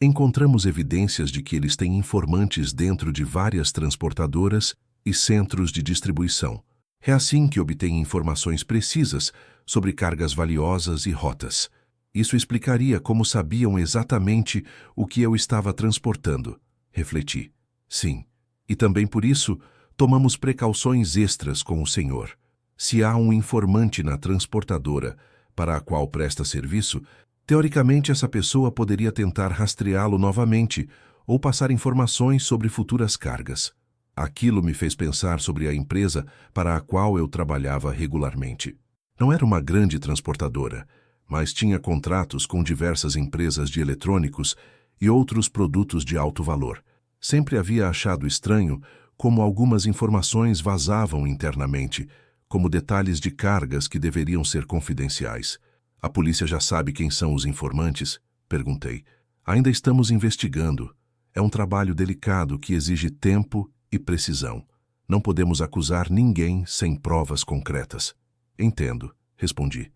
Encontramos evidências de que eles têm informantes dentro de várias transportadoras e centros de distribuição. É assim que obtêm informações precisas sobre cargas valiosas e rotas. Isso explicaria como sabiam exatamente o que eu estava transportando. Refleti. Sim. E também por isso, tomamos precauções extras com o senhor. Se há um informante na transportadora para a qual presta serviço, teoricamente essa pessoa poderia tentar rastreá-lo novamente ou passar informações sobre futuras cargas. Aquilo me fez pensar sobre a empresa para a qual eu trabalhava regularmente. Não era uma grande transportadora, mas tinha contratos com diversas empresas de eletrônicos e outros produtos de alto valor. Sempre havia achado estranho como algumas informações vazavam internamente, como detalhes de cargas que deveriam ser confidenciais. A polícia já sabe quem são os informantes? Perguntei. Ainda estamos investigando. É um trabalho delicado que exige tempo e precisão. Não podemos acusar ninguém sem provas concretas. Entendo, respondi.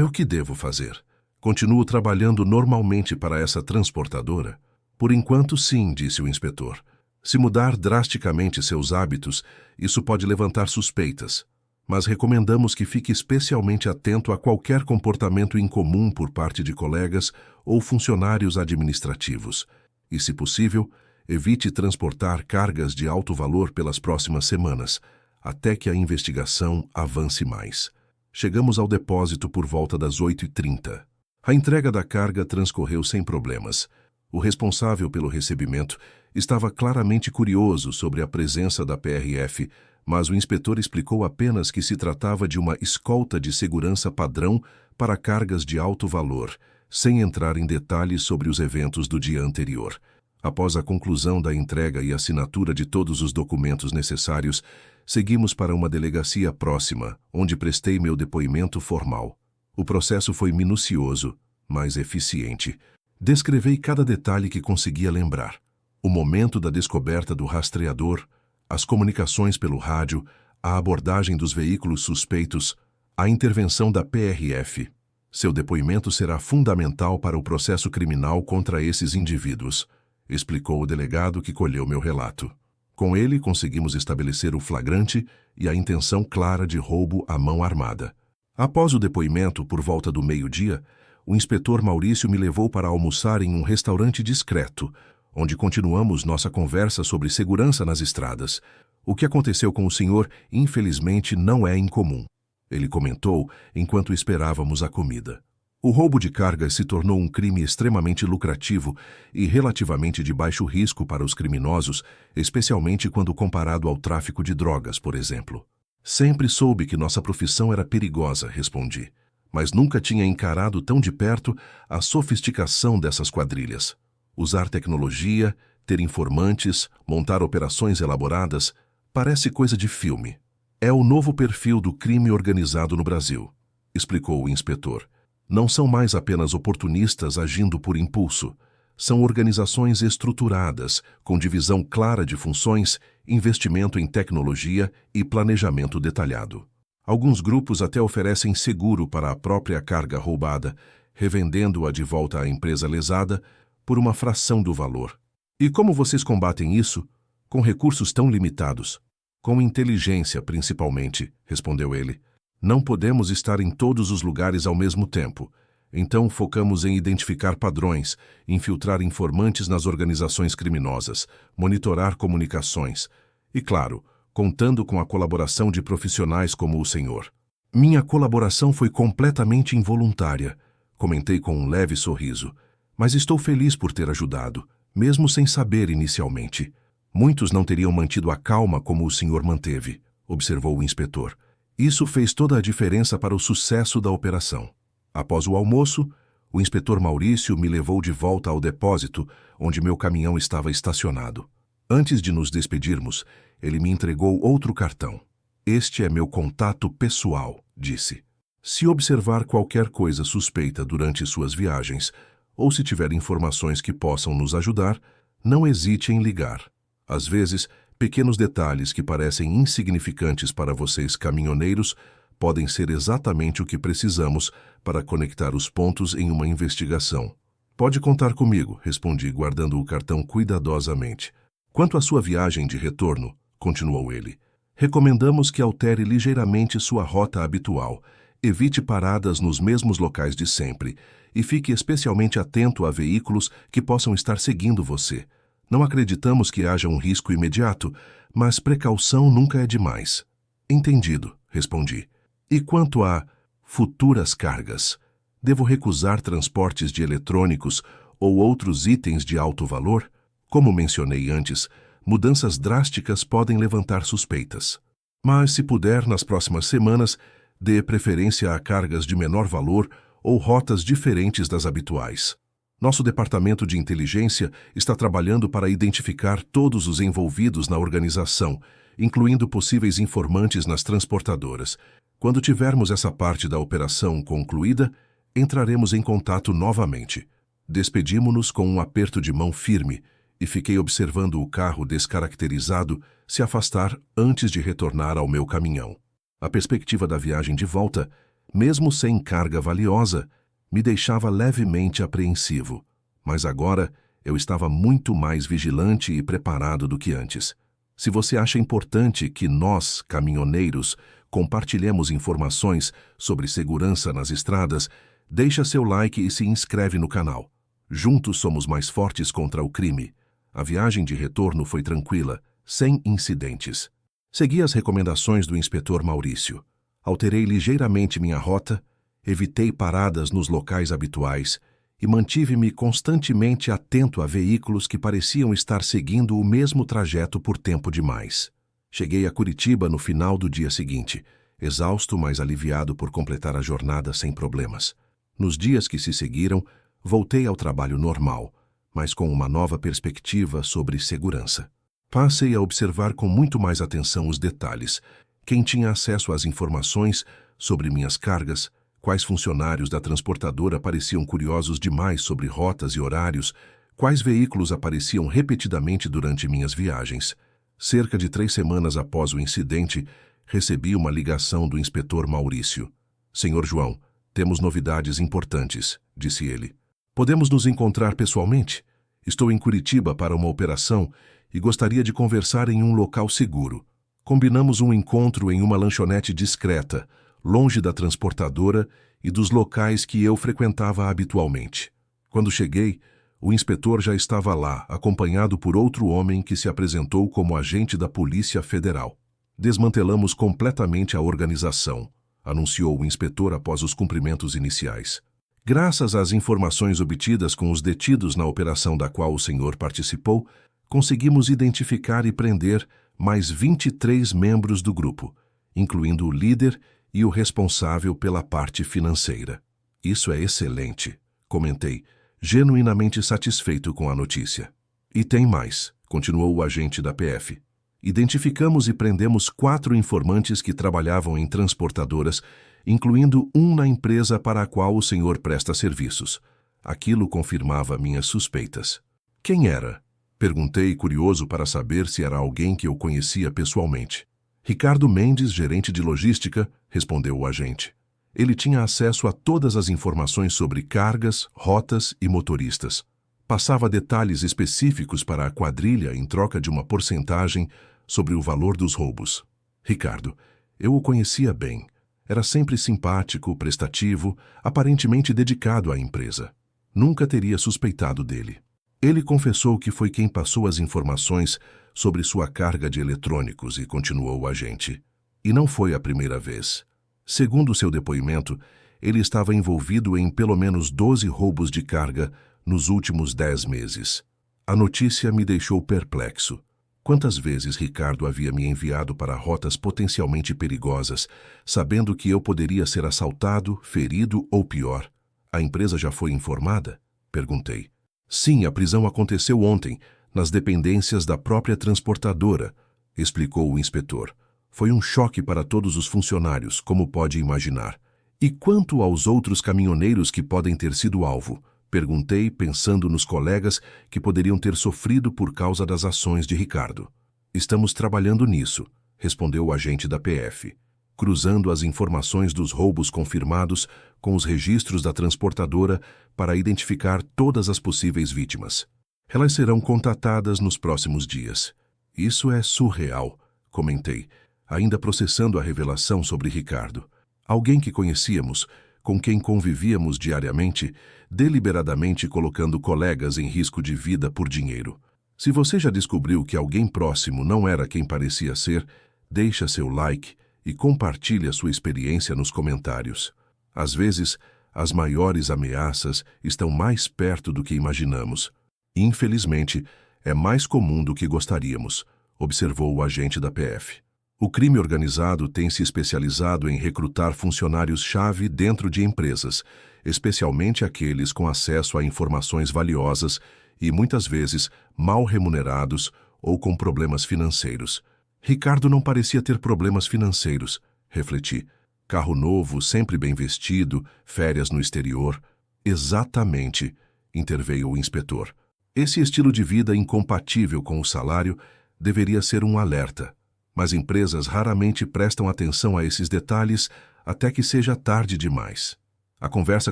O que devo fazer? Continuo trabalhando normalmente para essa transportadora? Por enquanto, sim, disse o inspetor. Se mudar drasticamente seus hábitos, isso pode levantar suspeitas. Mas recomendamos que fique especialmente atento a qualquer comportamento incomum por parte de colegas ou funcionários administrativos. E, se possível, evite transportar cargas de alto valor pelas próximas semanas, até que a investigação avance mais. Chegamos ao depósito por volta das 8h30. A entrega da carga transcorreu sem problemas. O responsável pelo recebimento estava claramente curioso sobre a presença da PRF, mas o inspetor explicou apenas que se tratava de uma escolta de segurança padrão para cargas de alto valor, sem entrar em detalhes sobre os eventos do dia anterior. Após a conclusão da entrega e assinatura de todos os documentos necessários, seguimos para uma delegacia próxima, onde prestei meu depoimento formal. O processo foi minucioso, mas eficiente. Descrevei cada detalhe que conseguia lembrar. O momento da descoberta do rastreador, as comunicações pelo rádio, a abordagem dos veículos suspeitos, a intervenção da PRF. Seu depoimento será fundamental para o processo criminal contra esses indivíduos, explicou o delegado que colheu meu relato. Com ele, conseguimos estabelecer o flagrante e a intenção clara de roubo à mão armada. Após o depoimento, por volta do meio-dia, o inspetor Maurício me levou para almoçar em um restaurante discreto, onde continuamos nossa conversa sobre segurança nas estradas. O que aconteceu com o senhor, infelizmente, não é incomum, ele comentou enquanto esperávamos a comida. O roubo de cargas se tornou um crime extremamente lucrativo e relativamente de baixo risco para os criminosos, especialmente quando comparado ao tráfico de drogas, por exemplo. Sempre soube que nossa profissão era perigosa, respondi, mas nunca tinha encarado tão de perto a sofisticação dessas quadrilhas. Usar tecnologia, ter informantes, montar operações elaboradas, parece coisa de filme. É o novo perfil do crime organizado no Brasil, explicou o inspetor. Não são mais apenas oportunistas agindo por impulso. São organizações estruturadas, com divisão clara de funções, investimento em tecnologia e planejamento detalhado. Alguns grupos até oferecem seguro para a própria carga roubada, revendendo-a de volta à empresa lesada por uma fração do valor. E como vocês combatem isso? Com recursos tão limitados. Com inteligência, principalmente, respondeu ele. Não podemos estar em todos os lugares ao mesmo tempo. Então focamos em identificar padrões, infiltrar informantes nas organizações criminosas, monitorar comunicações e, claro, contando com a colaboração de profissionais como o senhor. Minha colaboração foi completamente involuntária, comentei com um leve sorriso, mas estou feliz por ter ajudado, mesmo sem saber inicialmente. Muitos não teriam mantido a calma como o senhor manteve, observou o inspetor. Isso fez toda a diferença para o sucesso da operação. Após o almoço, o inspetor Maurício me levou de volta ao depósito, onde meu caminhão estava estacionado. Antes de nos despedirmos, ele me entregou outro cartão. Este é meu contato pessoal, disse. Se observar qualquer coisa suspeita durante suas viagens, ou se tiver informações que possam nos ajudar, não hesite em ligar. Às vezes, pequenos detalhes que parecem insignificantes para vocês caminhoneiros podem ser exatamente o que precisamos para conectar os pontos em uma investigação. Pode contar comigo, respondi, guardando o cartão cuidadosamente. Quanto à sua viagem de retorno, continuou ele, recomendamos que altere ligeiramente sua rota habitual, evite paradas nos mesmos locais de sempre e fique especialmente atento a veículos que possam estar seguindo você. Não acreditamos que haja um risco imediato, mas precaução nunca é demais. Entendido, respondi. E quanto a futuras cargas? Devo recusar transportes de eletrônicos ou outros itens de alto valor? Como mencionei antes, mudanças drásticas podem levantar suspeitas. Mas, se puder, nas próximas semanas, dê preferência a cargas de menor valor ou rotas diferentes das habituais. Nosso departamento de inteligência está trabalhando para identificar todos os envolvidos na organização, incluindo possíveis informantes nas transportadoras. Quando tivermos essa parte da operação concluída, entraremos em contato novamente. Despedimo-nos com um aperto de mão firme e fiquei observando o carro descaracterizado se afastar antes de retornar ao meu caminhão. A perspectiva da viagem de volta, mesmo sem carga valiosa, me deixava levemente apreensivo, mas agora eu estava muito mais vigilante e preparado do que antes. Se você acha importante que nós, caminhoneiros, compartilhemos informações sobre segurança nas estradas, deixa seu like e se inscreve no canal. Juntos somos mais fortes contra o crime. A viagem de retorno foi tranquila, sem incidentes. Segui as recomendações do inspetor Maurício. Alterei ligeiramente minha rota, evitei paradas nos locais habituais e mantive-me constantemente atento a veículos que pareciam estar seguindo o mesmo trajeto por tempo demais. Cheguei a Curitiba no final do dia seguinte, exausto, mas aliviado por completar a jornada sem problemas. Nos dias que se seguiram, voltei ao trabalho normal, mas com uma nova perspectiva sobre segurança. Passei a observar com muito mais atenção os detalhes, quem tinha acesso às informações sobre minhas cargas, quais funcionários da transportadora pareciam curiosos demais sobre rotas e horários, quais veículos apareciam repetidamente durante minhas viagens. Cerca de 3 semanas após o incidente, recebi uma ligação do inspetor Maurício. Senhor João, temos novidades importantes, disse ele. Podemos nos encontrar pessoalmente? Estou em Curitiba para uma operação e gostaria de conversar em um local seguro. Combinamos um encontro em uma lanchonete discreta, longe da transportadora e dos locais que eu frequentava habitualmente. Quando cheguei, o inspetor já estava lá, acompanhado por outro homem que se apresentou como agente da Polícia Federal. Desmantelamos completamente a organização, anunciou o inspetor após os cumprimentos iniciais. Graças às informações obtidas com os detidos na operação da qual o senhor participou, conseguimos identificar e prender mais 23 membros do grupo, incluindo o líder e o responsável pela parte financeira. Isso é excelente, comentei, genuinamente satisfeito com a notícia. E tem mais, continuou o agente da PF. Identificamos e prendemos 4 informantes que trabalhavam em transportadoras, incluindo um na empresa para a qual o senhor presta serviços. Aquilo confirmava minhas suspeitas. Quem era? Perguntei, curioso para saber se era alguém que eu conhecia pessoalmente. Ricardo Mendes, gerente de logística, respondeu o agente. Ele tinha acesso a todas as informações sobre cargas, rotas e motoristas. Passava detalhes específicos para a quadrilha em troca de uma porcentagem sobre o valor dos roubos. Ricardo, eu o conhecia bem. Era sempre simpático, prestativo, aparentemente dedicado à empresa. Nunca teria suspeitado dele. Ele confessou que foi quem passou as informações sobre sua carga de eletrônicos e continuou o agente. E não foi a primeira vez. Segundo seu depoimento, ele estava envolvido em pelo menos 12 roubos de carga nos últimos 10 meses. A notícia me deixou perplexo. Quantas vezes Ricardo havia me enviado para rotas potencialmente perigosas, sabendo que eu poderia ser assaltado, ferido ou pior? A empresa já foi informada? Perguntei. Sim, a prisão aconteceu ontem, nas dependências da própria transportadora, explicou o inspetor. Foi um choque para todos os funcionários, como pode imaginar. E quanto aos outros caminhoneiros que podem ter sido alvo? Perguntei, pensando nos colegas que poderiam ter sofrido por causa das ações de Ricardo. Estamos trabalhando nisso, respondeu o agente da PF, cruzando as informações dos roubos confirmados com os registros da transportadora para identificar todas as possíveis vítimas. Elas serão contatadas nos próximos dias. Isso é surreal, comentei, ainda processando a revelação sobre Ricardo. Alguém que conhecíamos, com quem convivíamos diariamente, deliberadamente colocando colegas em risco de vida por dinheiro. Se você já descobriu que alguém próximo não era quem parecia ser, deixa seu like e compartilhe a sua experiência nos comentários. Às vezes, as maiores ameaças estão mais perto do que imaginamos. Infelizmente, é mais comum do que gostaríamos, observou o agente da PF. O crime organizado tem se especializado em recrutar funcionários-chave dentro de empresas, especialmente aqueles com acesso a informações valiosas e, muitas vezes, mal remunerados ou com problemas financeiros. Ricardo não parecia ter problemas financeiros, refleti. Carro novo, sempre bem vestido, férias no exterior. Exatamente, interveio o inspetor. Esse estilo de vida incompatível com o salário deveria ser um alerta. Mas empresas raramente prestam atenção a esses detalhes até que seja tarde demais. A conversa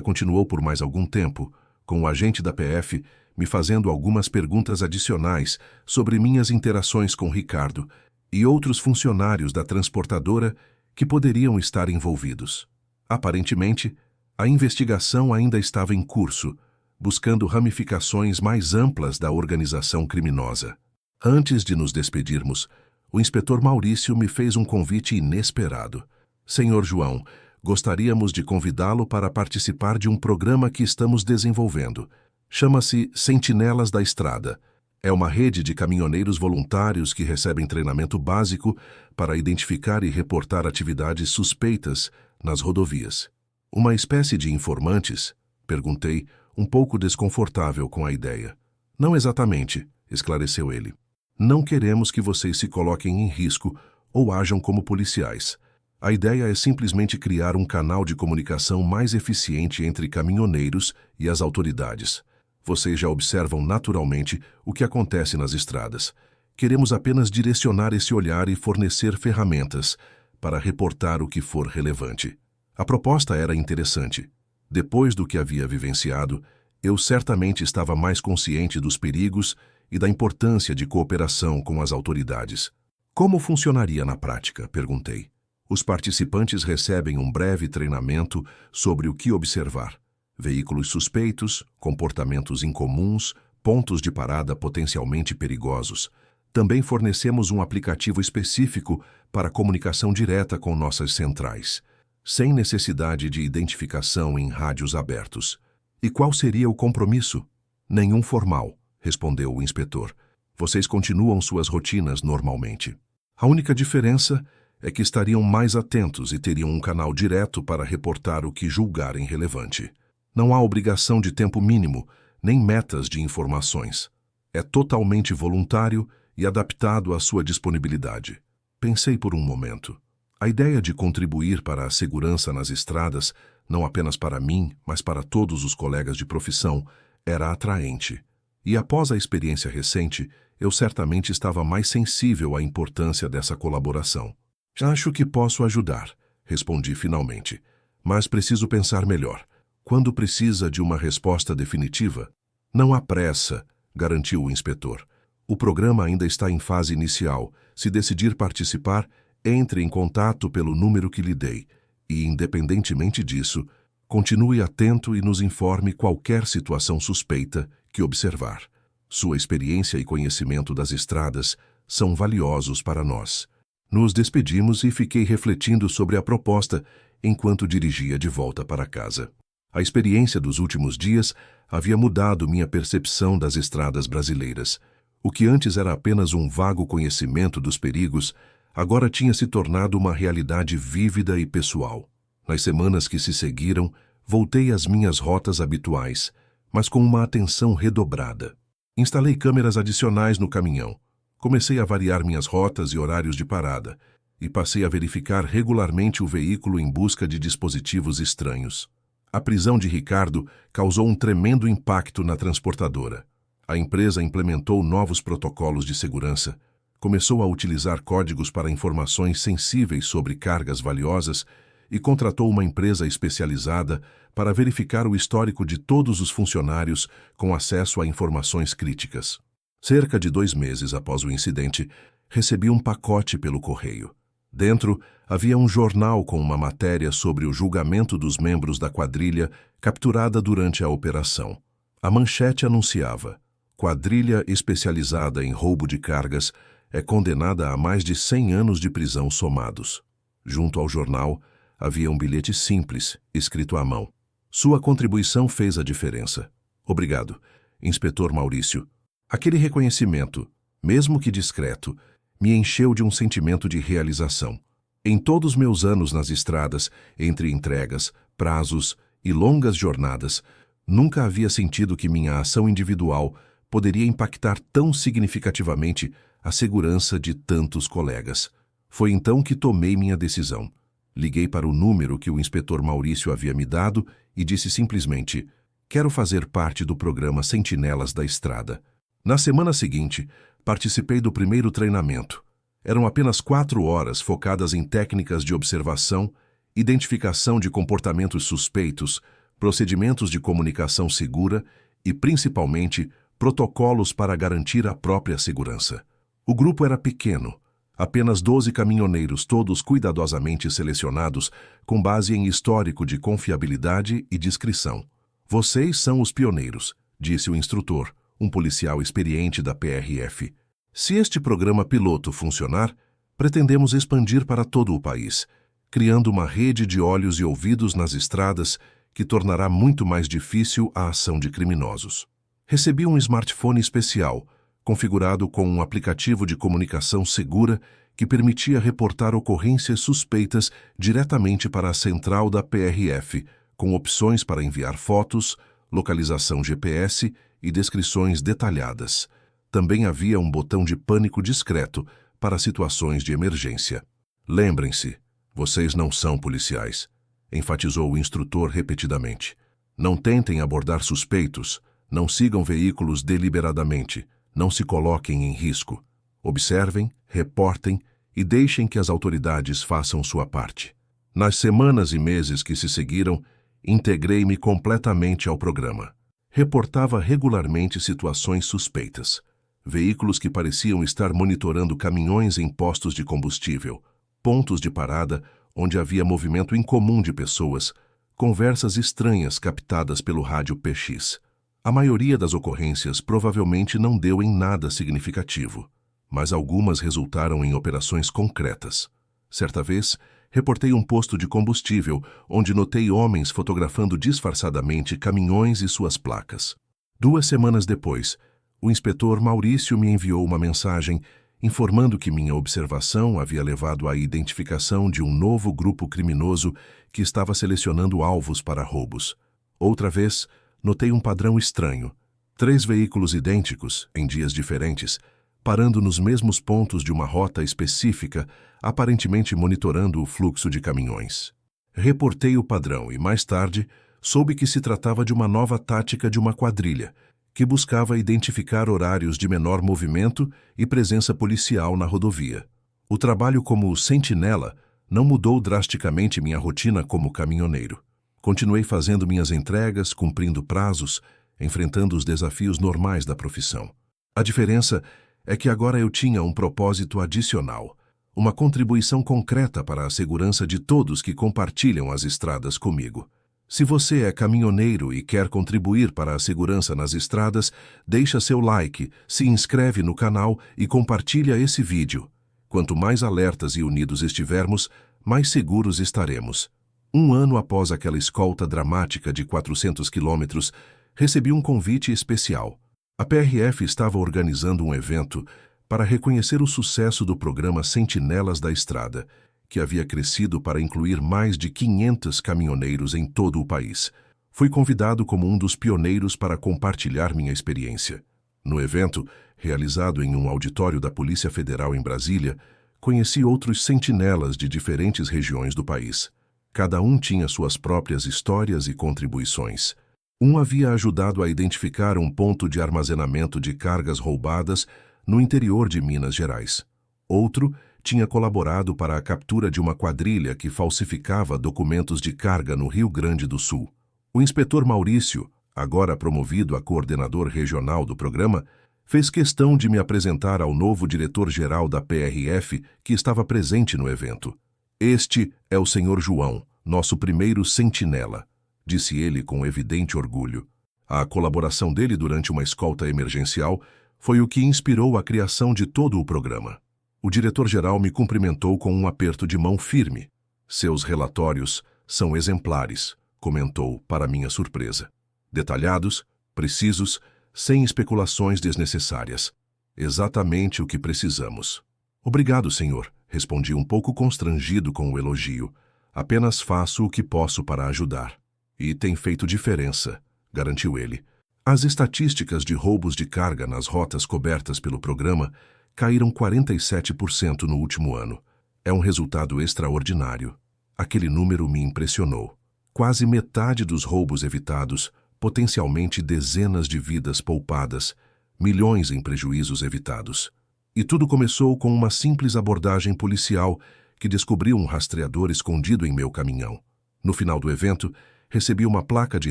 continuou por mais algum tempo, com o agente da PF me fazendo algumas perguntas adicionais sobre minhas interações com Ricardo e outros funcionários da transportadora que poderiam estar envolvidos. Aparentemente, a investigação ainda estava em curso, buscando ramificações mais amplas da organização criminosa. Antes de nos despedirmos, o inspetor Maurício me fez um convite inesperado. Senhor João, gostaríamos de convidá-lo para participar de um programa que estamos desenvolvendo. Chama-se Sentinelas da Estrada. É uma rede de caminhoneiros voluntários que recebem treinamento básico para identificar e reportar atividades suspeitas nas rodovias. Uma espécie de informantes? Perguntei, um pouco desconfortável com a ideia. Não exatamente, esclareceu ele. Não queremos que vocês se coloquem em risco ou ajam como policiais. A ideia é simplesmente criar um canal de comunicação mais eficiente entre caminhoneiros e as autoridades. Vocês já observam naturalmente o que acontece nas estradas. Queremos apenas direcionar esse olhar e fornecer ferramentas para reportar o que for relevante. A proposta era interessante. Depois do que havia vivenciado, eu certamente estava mais consciente dos perigos e da importância de cooperação com as autoridades. Como funcionaria na prática? Perguntei. Os participantes recebem um breve treinamento sobre o que observar. Veículos suspeitos, comportamentos incomuns, pontos de parada potencialmente perigosos. Também fornecemos um aplicativo específico para comunicação direta com nossas centrais, sem necessidade de identificação em rádios abertos. E qual seria o compromisso? Nenhum formal, respondeu o inspetor. Vocês continuam suas rotinas normalmente. A única diferença é que estariam mais atentos e teriam um canal direto para reportar o que julgarem relevante. Não há obrigação de tempo mínimo, nem metas de informações. É totalmente voluntário e adaptado à sua disponibilidade. Pensei por um momento. A ideia de contribuir para a segurança nas estradas, não apenas para mim, mas para todos os colegas de profissão, era atraente. E após a experiência recente, eu certamente estava mais sensível à importância dessa colaboração. Acho que posso ajudar, respondi finalmente, mas preciso pensar melhor. Quando precisa de uma resposta definitiva? Não há pressa, garantiu o inspetor. O programa ainda está em fase inicial. Se decidir participar, entre em contato pelo número que lhe dei e, independentemente disso, continue atento e nos informe qualquer situação suspeita que observar. Sua experiência e conhecimento das estradas são valiosos para nós. Nos despedimos e fiquei refletindo sobre a proposta enquanto dirigia de volta para casa. A experiência dos últimos dias havia mudado minha percepção das estradas brasileiras. O que antes era apenas um vago conhecimento dos perigos, agora tinha se tornado uma realidade vívida e pessoal. Nas semanas que se seguiram, voltei às minhas rotas habituais, mas com uma atenção redobrada. Instalei câmeras adicionais no caminhão. Comecei a variar minhas rotas e horários de parada. e passei a verificar regularmente o veículo em busca de dispositivos estranhos. A prisão de Ricardo causou um tremendo impacto na transportadora. A empresa implementou novos protocolos de segurança, começou a utilizar códigos para informações sensíveis sobre cargas valiosas e contratou uma empresa especializada para verificar o histórico de todos os funcionários com acesso a informações críticas. Cerca de 2 meses após o incidente, recebi um pacote pelo correio. Dentro, havia um jornal com uma matéria sobre o julgamento dos membros da quadrilha capturada durante a operação. A manchete anunciava: quadrilha especializada em roubo de cargas é condenada a mais de 100 anos de prisão somados. Junto ao jornal, havia um bilhete simples, escrito à mão. Sua contribuição fez a diferença. Obrigado, Inspetor Maurício. Aquele reconhecimento, mesmo que discreto, me encheu de um sentimento de realização. Em todos meus anos nas estradas, entre entregas, prazos e longas jornadas, nunca havia sentido que minha ação individual poderia impactar tão significativamente a segurança de tantos colegas. Foi então que tomei minha decisão. Liguei para o número que o inspetor Maurício havia me dado e disse simplesmente: quero fazer parte do programa Sentinelas da Estrada. Na semana seguinte, participei do primeiro treinamento. Eram apenas 4 horas focadas em técnicas de observação, identificação de comportamentos suspeitos, procedimentos de comunicação segura e, principalmente, protocolos para garantir a própria segurança. O grupo era pequeno, apenas 12 caminhoneiros, todos cuidadosamente selecionados com base em histórico de confiabilidade e discrição. Vocês são os pioneiros, disse o instrutor, um policial experiente da PRF. Se este programa piloto funcionar, pretendemos expandir para todo o país, criando uma rede de olhos e ouvidos nas estradas que tornará muito mais difícil a ação de criminosos. Recebi um smartphone especial, configurado com um aplicativo de comunicação segura que permitia reportar ocorrências suspeitas diretamente para a central da PRF, com opções para enviar fotos, localização GPS e descrições detalhadas. Também havia um botão de pânico discreto para situações de emergência. Lembrem-se, vocês não são policiais, enfatizou o instrutor repetidamente. Não tentem abordar suspeitos, não sigam veículos deliberadamente, não se coloquem em risco. Observem, reportem e deixem que as autoridades façam sua parte. Nas semanas e meses que se seguiram, integrei-me completamente ao programa. Reportava regularmente situações suspeitas. Veículos que pareciam estar monitorando caminhões em postos de combustível, pontos de parada onde havia movimento incomum de pessoas, conversas estranhas captadas pelo rádio PX. A maioria das ocorrências provavelmente não deu em nada significativo, mas algumas resultaram em operações concretas. Certa vez, reportei um posto de combustível onde notei homens fotografando disfarçadamente caminhões e suas placas. 2 semanas depois, o inspetor Maurício me enviou uma mensagem informando que minha observação havia levado à identificação de um novo grupo criminoso que estava selecionando alvos para roubos. Outra vez, notei um padrão estranho. 3 veículos idênticos, em dias diferentes, parando nos mesmos pontos de uma rota específica, aparentemente monitorando o fluxo de caminhões. Reportei o padrão e, mais tarde, soube que se tratava de uma nova tática de uma quadrilha, que buscava identificar horários de menor movimento e presença policial na rodovia. O trabalho como sentinela não mudou drasticamente minha rotina como caminhoneiro. Continuei fazendo minhas entregas, cumprindo prazos, enfrentando os desafios normais da profissão. A diferença é que agora eu tinha um propósito adicional, uma contribuição concreta para a segurança de todos que compartilham as estradas comigo. Se você é caminhoneiro e quer contribuir para a segurança nas estradas, deixa seu like, se inscreve no canal e compartilha esse vídeo. Quanto mais alertas e unidos estivermos, mais seguros estaremos. 1 ano após aquela escolta dramática de 400 quilômetros, recebi um convite especial. A PRF estava organizando um evento para reconhecer o sucesso do programa Sentinelas da Estrada, que havia crescido para incluir mais de 500 caminhoneiros em todo o país. Fui convidado como um dos pioneiros para compartilhar minha experiência. No evento, realizado em um auditório da Polícia Federal em Brasília, conheci outros sentinelas de diferentes regiões do país. Cada um tinha suas próprias histórias e contribuições. Um havia ajudado a identificar um ponto de armazenamento de cargas roubadas no interior de Minas Gerais. Outro tinha colaborado para a captura de uma quadrilha que falsificava documentos de carga no Rio Grande do Sul. O inspetor Maurício, agora promovido a coordenador regional do programa, fez questão de me apresentar ao novo diretor-geral da PRF que estava presente no evento. "Este é o Sr. João, nosso primeiro sentinela", disse ele com evidente orgulho. A colaboração dele durante uma escolta emergencial foi o que inspirou a criação de todo o programa. O diretor-geral me cumprimentou com um aperto de mão firme. "Seus relatórios são exemplares", comentou, para minha surpresa. "Detalhados, precisos, sem especulações desnecessárias. Exatamente o que precisamos." "Obrigado, senhor", respondi um pouco constrangido com o elogio. "Apenas faço o que posso para ajudar." "E tem feito diferença", garantiu ele. As estatísticas de roubos de carga nas rotas cobertas pelo programa caíram 47% no último ano. É um resultado extraordinário. Aquele número me impressionou. Quase metade dos roubos evitados, potencialmente dezenas de vidas poupadas, milhões em prejuízos evitados. E tudo começou com uma simples abordagem policial que descobriu um rastreador escondido em meu caminhão. No final do evento, recebi uma placa de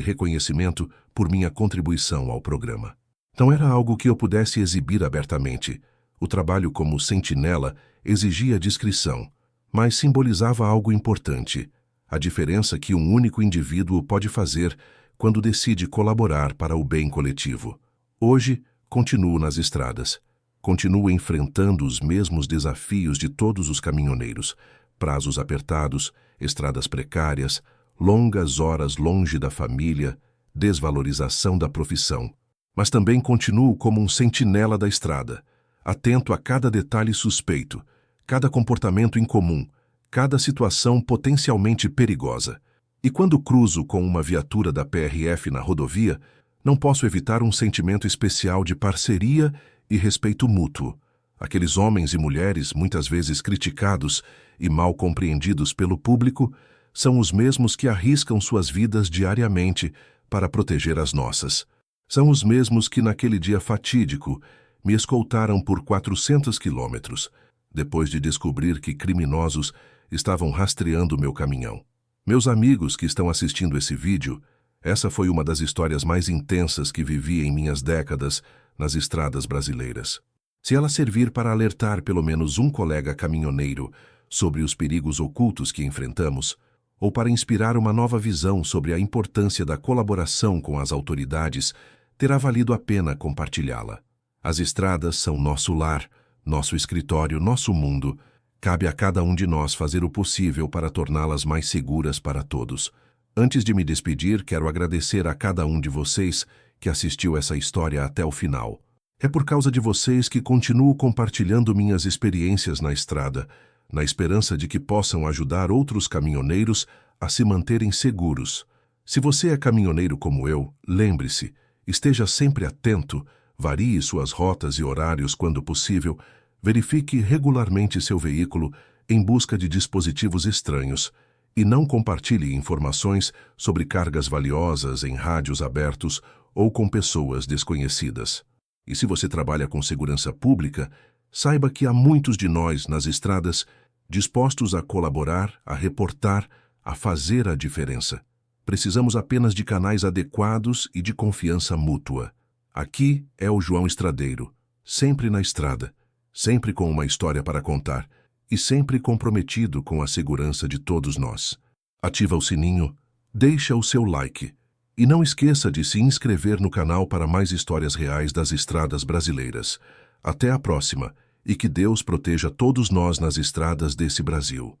reconhecimento por minha contribuição ao programa. Não era algo que eu pudesse exibir abertamente. O trabalho como sentinela exigia discrição, mas simbolizava algo importante: a diferença que um único indivíduo pode fazer quando decide colaborar para o bem coletivo. Hoje, continuo nas estradas. Continuo enfrentando os mesmos desafios de todos os caminhoneiros: prazos apertados, estradas precárias, longas horas longe da família, desvalorização da profissão. Mas também continuo como um sentinela da estrada, atento a cada detalhe suspeito, cada comportamento incomum, cada situação potencialmente perigosa. E quando cruzo com uma viatura da PRF na rodovia, não posso evitar um sentimento especial de parceria e respeito mútuo. Aqueles homens e mulheres, muitas vezes criticados e mal compreendidos pelo público, são os mesmos que arriscam suas vidas diariamente para proteger as nossas. São os mesmos que, naquele dia fatídico, me escoltaram por 400 quilômetros, depois de descobrir que criminosos estavam rastreando meu caminhão. Meus amigos que estão assistindo esse vídeo, essa foi uma das histórias mais intensas que vivi em minhas décadas nas estradas brasileiras. Se ela servir para alertar pelo menos um colega caminhoneiro sobre os perigos ocultos que enfrentamos, ou para inspirar uma nova visão sobre a importância da colaboração com as autoridades, terá valido a pena compartilhá-la. As estradas são nosso lar, nosso escritório, nosso mundo. Cabe a cada um de nós fazer o possível para torná-las mais seguras para todos. Antes de me despedir, quero agradecer a cada um de vocês que assistiu essa história até o final. É por causa de vocês que continuo compartilhando minhas experiências na estrada, na esperança de que possam ajudar outros caminhoneiros a se manterem seguros. Se você é caminhoneiro como eu, lembre-se, esteja sempre atento, varie suas rotas e horários quando possível, verifique regularmente seu veículo em busca de dispositivos estranhos e não compartilhe informações sobre cargas valiosas em rádios abertos ou com pessoas desconhecidas. E se você trabalha com segurança pública, saiba que há muitos de nós nas estradas dispostos a colaborar, a reportar, a fazer a diferença. Precisamos apenas de canais adequados e de confiança mútua. Aqui é o João Estradeiro, sempre na estrada, sempre com uma história para contar e sempre comprometido com a segurança de todos nós. Ativa o sininho, deixa o seu like e não esqueça de se inscrever no canal para mais histórias reais das estradas brasileiras. Até a próxima e que Deus proteja todos nós nas estradas desse Brasil.